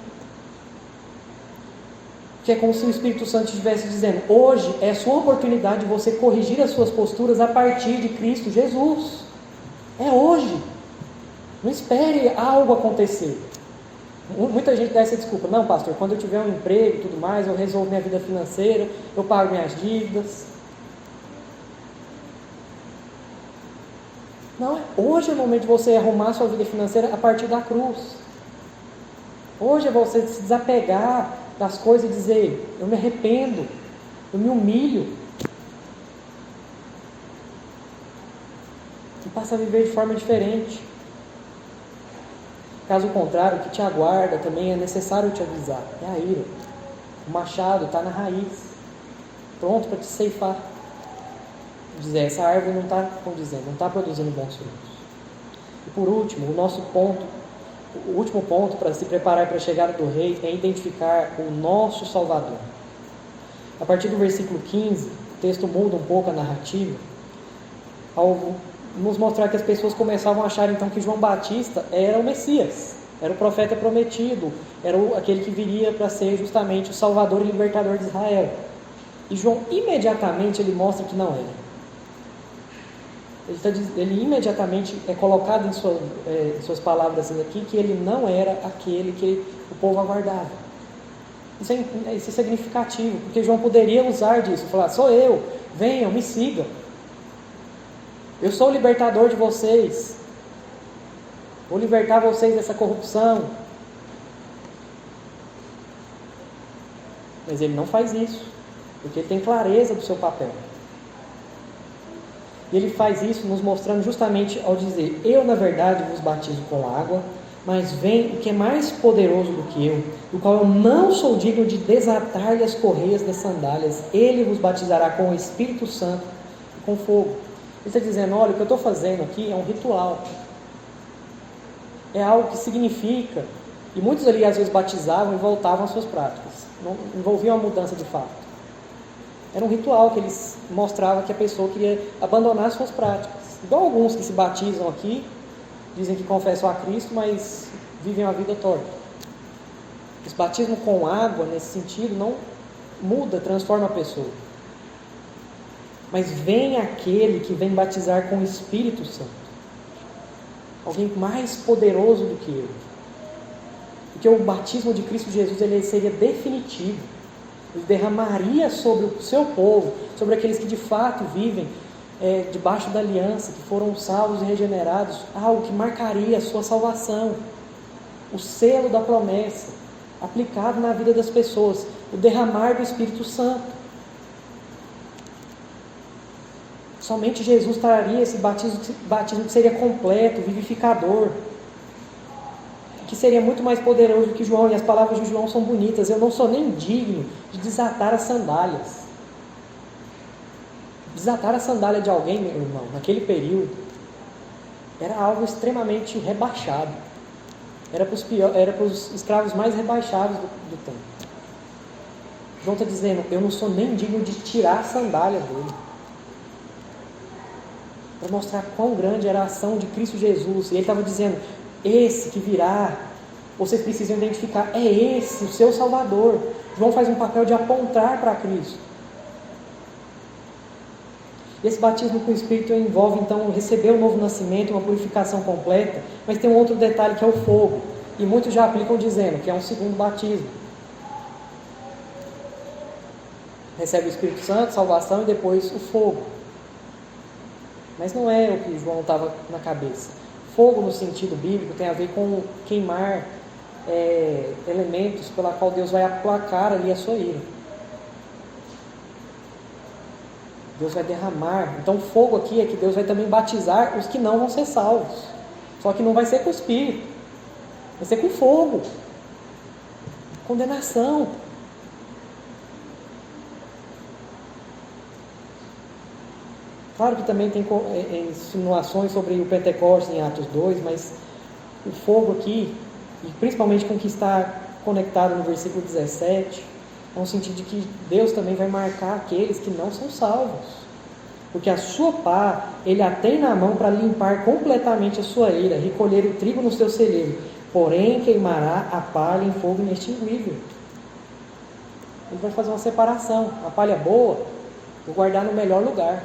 Que é como se o Espírito Santo estivesse dizendo, hoje é a sua oportunidade de você corrigir as suas posturas a partir de Cristo Jesus. É hoje. Não espere algo acontecer. Muita gente dá essa desculpa, não pastor, quando eu tiver um emprego e tudo mais, eu resolvo minha vida financeira, eu pago minhas dívidas. Não, hoje é o momento de você arrumar a sua vida financeira a partir da cruz. Hoje é você se desapegar das coisas e dizer, eu me arrependo, eu me humilho. E passa a viver de forma diferente. Caso contrário, o que te aguarda também é necessário te avisar. É a ira. O machado está na raiz, pronto para te ceifar. Dizer, essa árvore não está condizendo, não está produzindo bons frutos. E por último, o último ponto para se preparar para a chegada do rei é identificar o nosso Salvador. A partir do versículo 15, o texto muda um pouco a narrativa, ao nos mostrar que as pessoas começavam a achar então que João Batista era o Messias, era o profeta prometido, era aquele que viria para ser justamente o Salvador e Libertador de Israel. E João imediatamente ele mostra que não era. Ele imediatamente é colocado em suas palavras aqui que ele não era aquele que o povo aguardava. Isso é significativo, porque João poderia usar disso, falar: sou eu, venham, me sigam. Eu sou o libertador de vocês. Vou libertar vocês dessa corrupção. Mas ele não faz isso, porque ele tem clareza do seu papel. E ele faz isso nos mostrando justamente ao dizer: eu na verdade vos batizo com água, mas vem o que é mais poderoso do que eu, do qual eu não sou digno de desatar-lhe as correias das sandálias. Ele vos batizará com o Espírito Santo e com fogo. Ele está dizendo: olha, o que eu estou fazendo aqui é um ritual. É algo que significa, e muitos ali às vezes batizavam e voltavam às suas práticas. Não envolvia uma mudança de fato. Era um ritual que eles mostravam que a pessoa queria abandonar suas práticas. Igual alguns que se batizam aqui, dizem que confessam a Cristo, mas vivem uma vida torta. Esse batismo com água, nesse sentido, não muda, transforma a pessoa. Mas vem aquele que vem batizar com o Espírito Santo. Alguém mais poderoso do que eu. Porque o batismo de Cristo Jesus ele seria definitivo. Ele derramaria sobre o seu povo, sobre aqueles que de fato vivem debaixo da aliança, que foram salvos e regenerados, algo que marcaria a sua salvação. O selo da promessa, aplicado na vida das pessoas, o derramar do Espírito Santo. Somente Jesus traria esse batismo que seria completo, vivificador, que seria muito mais poderoso do que João, e as palavras de João são bonitas: eu não sou nem digno de desatar as sandálias. Desatar a sandália de alguém, meu irmão, naquele período, era algo extremamente rebaixado. Era para os escravos mais rebaixados do tempo. João está dizendo: eu não sou nem digno de tirar a sandália dele. Para mostrar quão grande era a ação de Cristo Jesus. E ele estava dizendo: esse que virá, vocês precisam identificar, é esse, o seu Salvador. João faz um papel de apontar para Cristo. E esse batismo com o Espírito envolve, então, receber o novo nascimento, uma purificação completa, mas tem um outro detalhe que é o fogo. E muitos já aplicam dizendo que é um segundo batismo. Recebe o Espírito Santo, salvação e depois o fogo. Mas não é o que João estava na cabeça. Fogo, no sentido bíblico, tem a ver com queimar elementos pela qual Deus vai aplacar ali a sua ira. Deus vai derramar. Então o fogo aqui é que Deus vai também batizar os que não vão ser salvos. Só que não vai ser com o Espírito. Vai ser com fogo. Condenação. Claro que também tem insinuações sobre o Pentecostes em Atos 2, mas o fogo aqui, e principalmente com o que está conectado no versículo 17, é um sentido de que Deus também vai marcar aqueles que não são salvos. Porque a sua pá, ele a tem na mão para limpar completamente a sua ira, recolher o trigo no seu celeiro, porém queimará a palha em fogo inextinguível. Ele vai fazer uma separação. A palha boa, vou guardar no melhor lugar.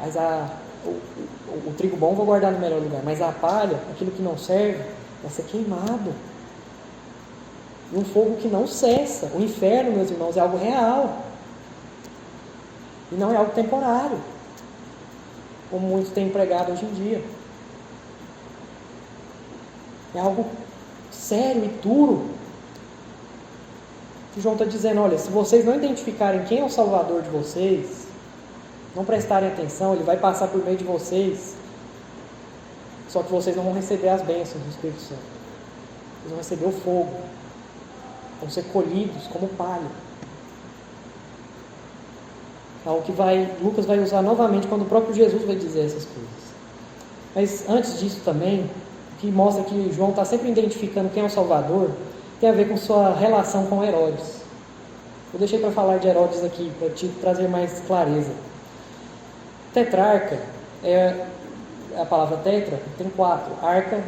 Mas o trigo bom vou guardar no melhor lugar. Mas a palha, aquilo que não serve, vai ser queimado. E um fogo que não cessa. O inferno, meus irmãos, é algo real. E não é algo temporário, como muitos têm pregado hoje em dia. É algo sério e duro. O João está dizendo: olha, se vocês não identificarem quem é o Salvador de vocês, não prestarem atenção, ele vai passar por meio de vocês, só que vocês não vão receber as bênçãos do Espírito Santo. Vocês vão receber o fogo, vão ser colhidos como palha. É o que Lucas vai usar novamente quando o próprio Jesus vai dizer essas coisas. Mas antes disso também, o que mostra que João está sempre identificando quem é o Salvador, tem a ver com sua relação com Herodes. Eu deixei para falar de Herodes aqui, para te trazer mais clareza. Tetrarca, a palavra tetra tem 4. Arca,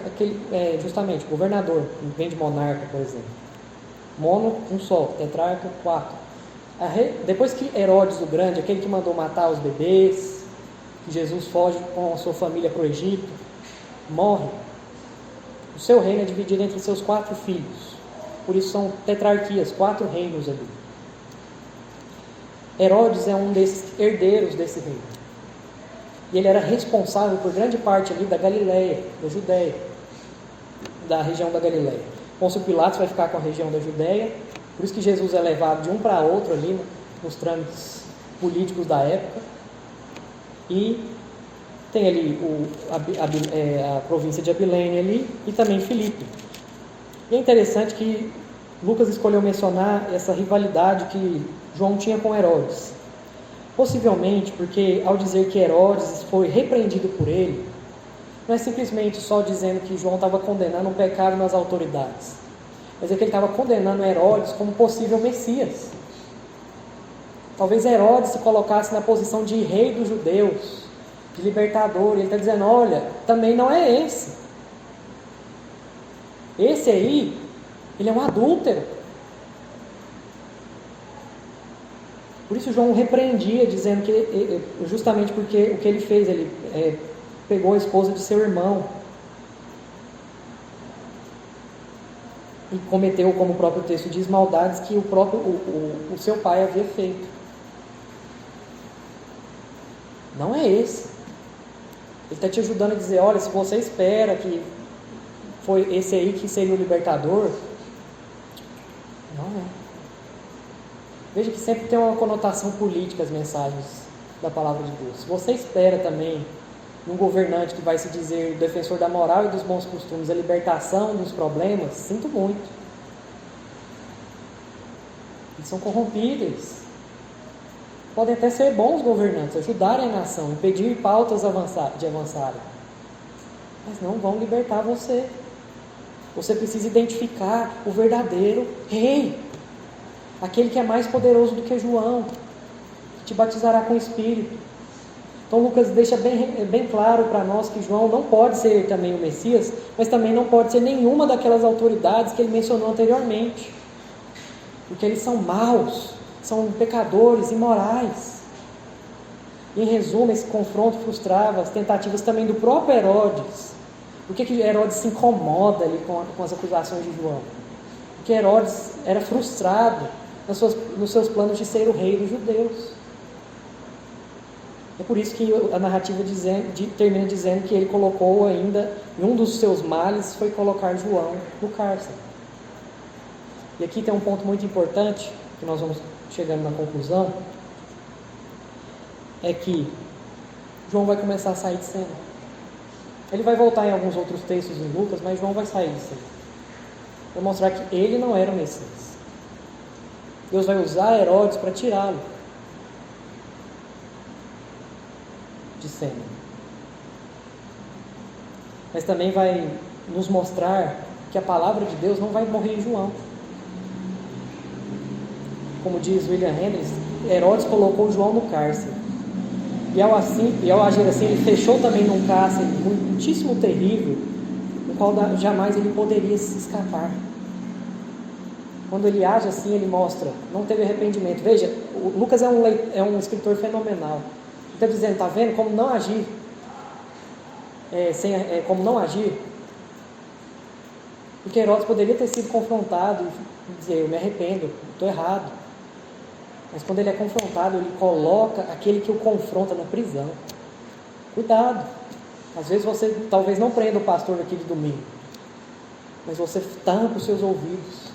justamente, governador, vem de monarca, por exemplo. Mono, um só. Tetrarca, 4. Depois que Herodes o Grande, aquele que mandou matar os bebês, que Jesus foge com a sua família para o Egito, morre, o seu reino é dividido entre seus 4 filhos. Por isso são tetrarquias, 4 reinos ali. Herodes é um desses herdeiros desse reino. E ele era responsável por grande parte ali da Galileia, da Judéia, da região da Galileia. Pôncio Pilatos vai ficar com a região da Judéia, por isso que Jesus é levado de um para outro ali, nos trâmites políticos da época. E tem ali a província de Abilene ali, e também Filipe. E é interessante que Lucas escolheu mencionar essa rivalidade que João tinha com Herodes. Possivelmente porque, ao dizer que Herodes foi repreendido por ele, não é simplesmente só dizendo que João estava condenando um pecado nas autoridades, mas é que ele estava condenando Herodes como possível Messias. Talvez Herodes se colocasse na posição de rei dos judeus, de libertador, e ele está dizendo, olha, também não é esse. Esse aí, ele é um adúltero. Por isso João repreendia, dizendo que, justamente porque o que ele fez, ele pegou a esposa de seu irmão e cometeu, como o próprio texto diz, maldades que o seu pai havia feito. Não é esse. Ele está te ajudando a dizer, olha, se você espera que foi esse aí que seria o libertador, não é. Veja que sempre tem uma conotação política as mensagens da palavra de Deus. Se você espera também num governante que vai se dizer defensor da moral e dos bons costumes, a libertação dos problemas, sinto muito. Eles são corrompidos. Podem até ser bons governantes, ajudarem a nação, impedir pautas de avançarem. Mas não vão libertar você. Você precisa identificar o verdadeiro rei. Aquele que é mais poderoso do que João, que te batizará com o Espírito. Então Lucas deixa bem claro para nós que João não pode ser também o Messias, mas também não pode ser nenhuma daquelas autoridades que ele mencionou anteriormente. Porque eles são maus, são pecadores, imorais. E, em resumo, esse confronto frustrava as tentativas também do próprio Herodes. Por que Herodes se incomoda ali com as acusações de João? Porque Herodes era frustrado nos seus planos de ser o rei dos judeus. É por isso que a narrativa termina dizendo que ele colocou ainda, e um dos seus males foi colocar João no cárcere. E aqui tem um ponto muito importante, que nós vamos chegando na conclusão, é que João vai começar a sair de cena. Ele vai voltar em alguns outros textos em Lucas, mas João vai sair de cena. Vai mostrar que ele não era o Messias. Deus vai usar Herodes para tirá-lo de cena. Mas também vai nos mostrar que a palavra de Deus não vai morrer em João. Como diz William Hendricks, Herodes colocou João no cárcere. E ao agir assim, ele fechou também num cárcere muitíssimo terrível, no qual jamais ele poderia se escapar. Quando ele age assim, ele mostra, não teve arrependimento. Veja, o Lucas é um escritor fenomenal. Ele está dizendo, está vendo como não agir? Como não agir? Porque Herodes poderia ter sido confrontado e dizer, eu me arrependo, estou errado. Mas quando ele é confrontado, ele coloca aquele que o confronta na prisão. Cuidado. Às vezes você talvez não prenda o pastor aqui de domingo, mas você tampa os seus ouvidos.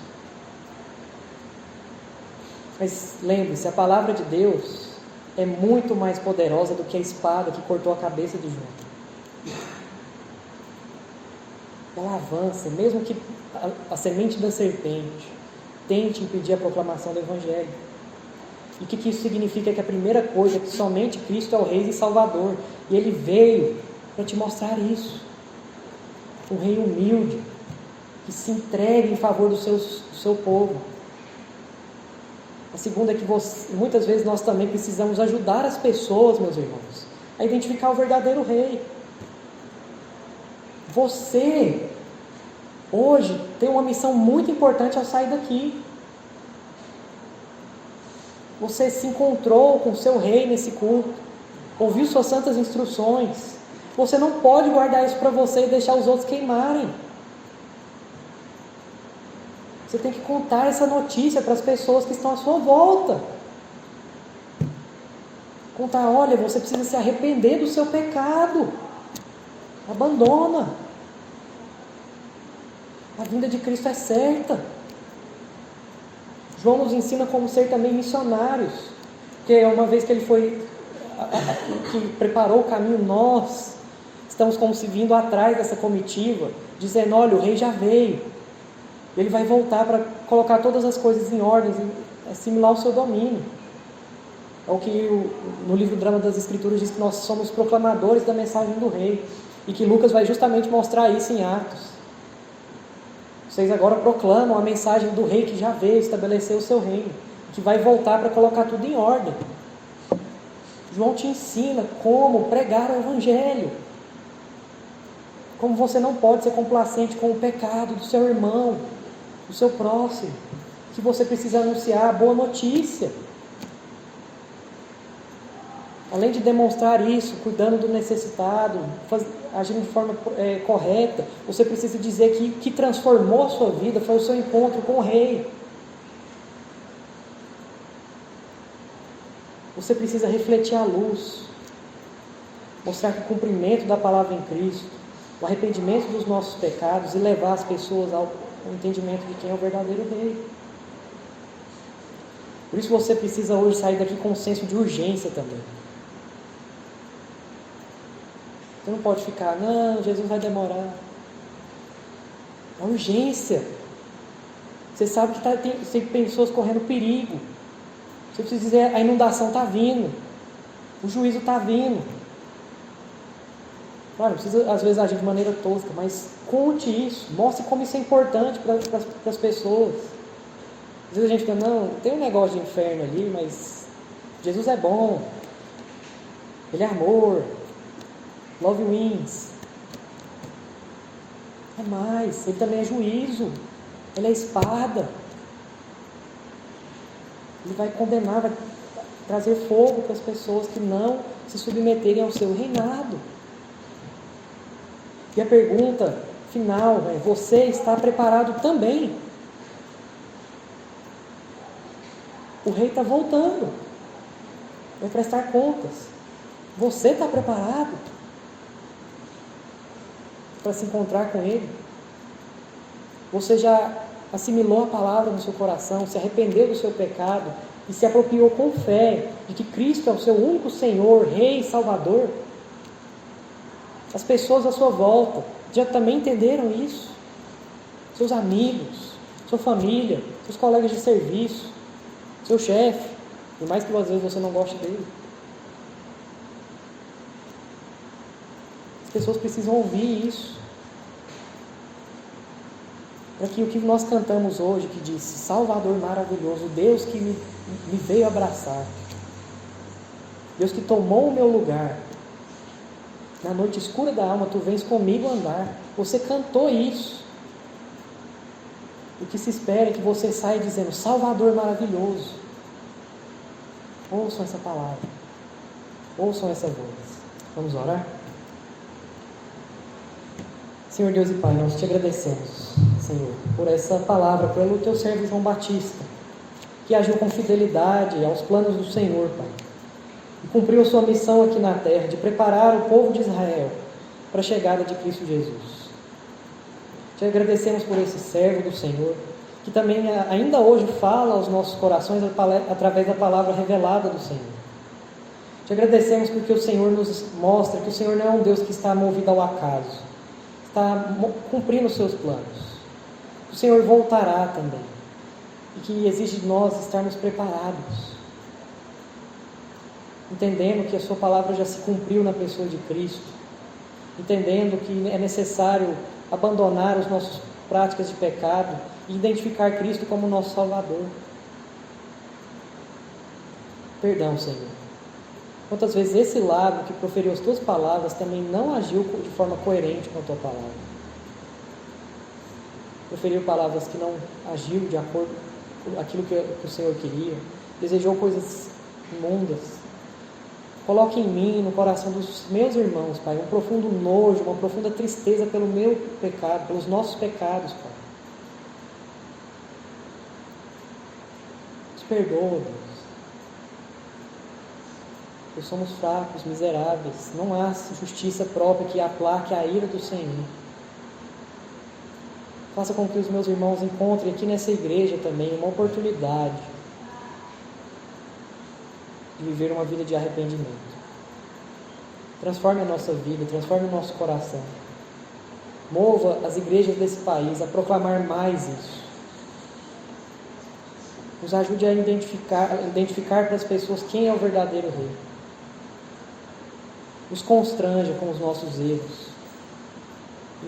Mas lembre-se, a palavra de Deus é muito mais poderosa do que a espada que cortou a cabeça de João. Ela avança, mesmo que a semente da serpente tente impedir a proclamação do Evangelho. E o que isso significa? Que a primeira coisa é que somente Cristo é o Rei e Salvador. E Ele veio para te mostrar isso. Um rei humilde, que se entrega em favor do seu povo. A segunda é que muitas vezes nós também precisamos ajudar as pessoas, meus irmãos, a identificar o verdadeiro rei. Você, hoje, tem uma missão muito importante ao sair daqui. você se encontrou com o seu rei nesse culto, ouviu suas santas instruções. Você não pode guardar isso para você e deixar os outros queimarem. Você tem que contar essa notícia para as pessoas que estão à sua volta. Contar, olha, você precisa se arrepender do seu pecado. Abandona. A vinda de Cristo é certa. João nos ensina como ser também missionários. Porque uma vez que ele foi, que preparou o caminho, nós estamos como se vindo atrás dessa comitiva, dizendo, olha, o rei já veio. Ele vai voltar para colocar todas as coisas em ordem, assimilar o seu domínio. É o que no livro Drama das Escrituras diz que nós somos proclamadores da mensagem do rei. E que Lucas vai justamente mostrar isso em Atos. Vocês agora proclamam a mensagem do rei que já veio estabelecer o seu reino, que vai voltar para colocar tudo em ordem. João te ensina como pregar o evangelho. Como você não pode ser complacente com o pecado do seu irmão, do seu próximo, que você precisa anunciar a boa notícia. Além de demonstrar isso, cuidando do necessitado, agindo de forma correta, você precisa dizer que o que transformou a sua vida foi o seu encontro com o rei. Você precisa refletir a luz, mostrar que o cumprimento da palavra em Cristo, o arrependimento dos nossos pecados e levar as pessoas ao entendimento de quem é o verdadeiro rei. Por isso você precisa hoje sair daqui com um senso de urgência também. Você não pode ficar, não, Jesus vai demorar. A urgência. Você sabe que tem pessoas correndo perigo. Você precisa dizer, a inundação está vindo. O juízo está vindo. Claro, não precisa às vezes agir de maneira tosca, mas conte isso. Mostre como isso é importante para as pessoas. Às vezes a gente pensa, não, tem um negócio de inferno ali, mas Jesus é bom. Ele é amor. Love wins. É mais, ele também é juízo. Ele é espada. Ele vai condenar, vai trazer fogo para as pessoas que não se submeterem ao seu reinado. E a pergunta final é, você está preparado também? O rei está voltando. Vai prestar contas. Você está preparado para se encontrar com ele? Você já assimilou a palavra no seu coração, se arrependeu do seu pecado e se apropriou com fé de que Cristo é o seu único Senhor, Rei e Salvador? As pessoas à sua volta já também entenderam isso? Seus amigos, sua família, seus colegas de serviço, seu chefe, por mais que às vezes você não goste dele. As pessoas precisam ouvir isso. Para que o que nós cantamos hoje, que diz, Salvador maravilhoso, Deus que me veio abraçar, Deus que tomou o meu lugar, na noite escura da alma, tu vens comigo andar. Você cantou isso. O que se espera é que você saia dizendo, Salvador maravilhoso. Ouçam essa palavra. Ouçam essa voz. Vamos orar? Senhor Deus e Pai, nós te agradecemos, Senhor, por essa palavra, pelo teu servo João Batista, que agiu com fidelidade aos planos do Senhor, Pai, e cumpriu a sua missão aqui na terra, de preparar o povo de Israel para a chegada de Cristo Jesus. Te agradecemos por esse servo do Senhor, que também ainda hoje fala aos nossos corações através da palavra revelada do Senhor. Te agradecemos porque o Senhor nos mostra que o Senhor não é um Deus que está movido ao acaso, está cumprindo os seus planos. O Senhor voltará também, e que exige de nós estarmos preparados, entendendo que a sua palavra já se cumpriu na pessoa de Cristo, entendendo que é necessário abandonar as nossas práticas de pecado e identificar Cristo como nosso Salvador. Perdão, Senhor. Quantas vezes esse lado que proferiu as tuas palavras também não agiu de forma coerente com a tua palavra. Proferiu palavras que não agiu de acordo com aquilo que o Senhor queria. desejou coisas imundas. Coloque em mim, no coração dos meus irmãos, Pai, um profundo nojo, uma profunda tristeza pelo meu pecado, pelos nossos pecados, Pai. Nos perdoa, Deus. Pois somos fracos, miseráveis. Não há justiça própria que aplaque a ira do Senhor. Faça com que os meus irmãos encontrem aqui nessa igreja também uma oportunidade de viver uma vida de arrependimento. Transforme a nossa vida, transforme o nosso coração. Mova as igrejas desse país a proclamar mais isso. Nos ajude a identificar para as pessoas quem é o verdadeiro Rei. Nos constranja com os nossos erros.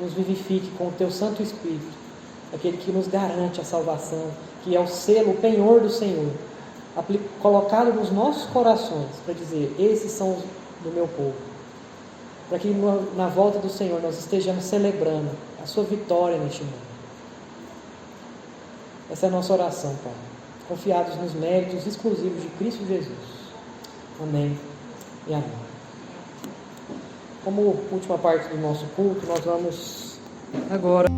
Nos vivifique com o Teu Santo Espírito, aquele que nos garante a salvação, que é o selo, o penhor do Senhor, colocado nos nossos corações, para dizer, esses são os do meu povo. Para que na volta do Senhor nós estejamos celebrando a sua vitória neste mundo. Essa é a nossa oração, Pai. Confiados nos méritos exclusivos de Cristo Jesus. Amém e amém. Como última parte do nosso culto, nós vamos agora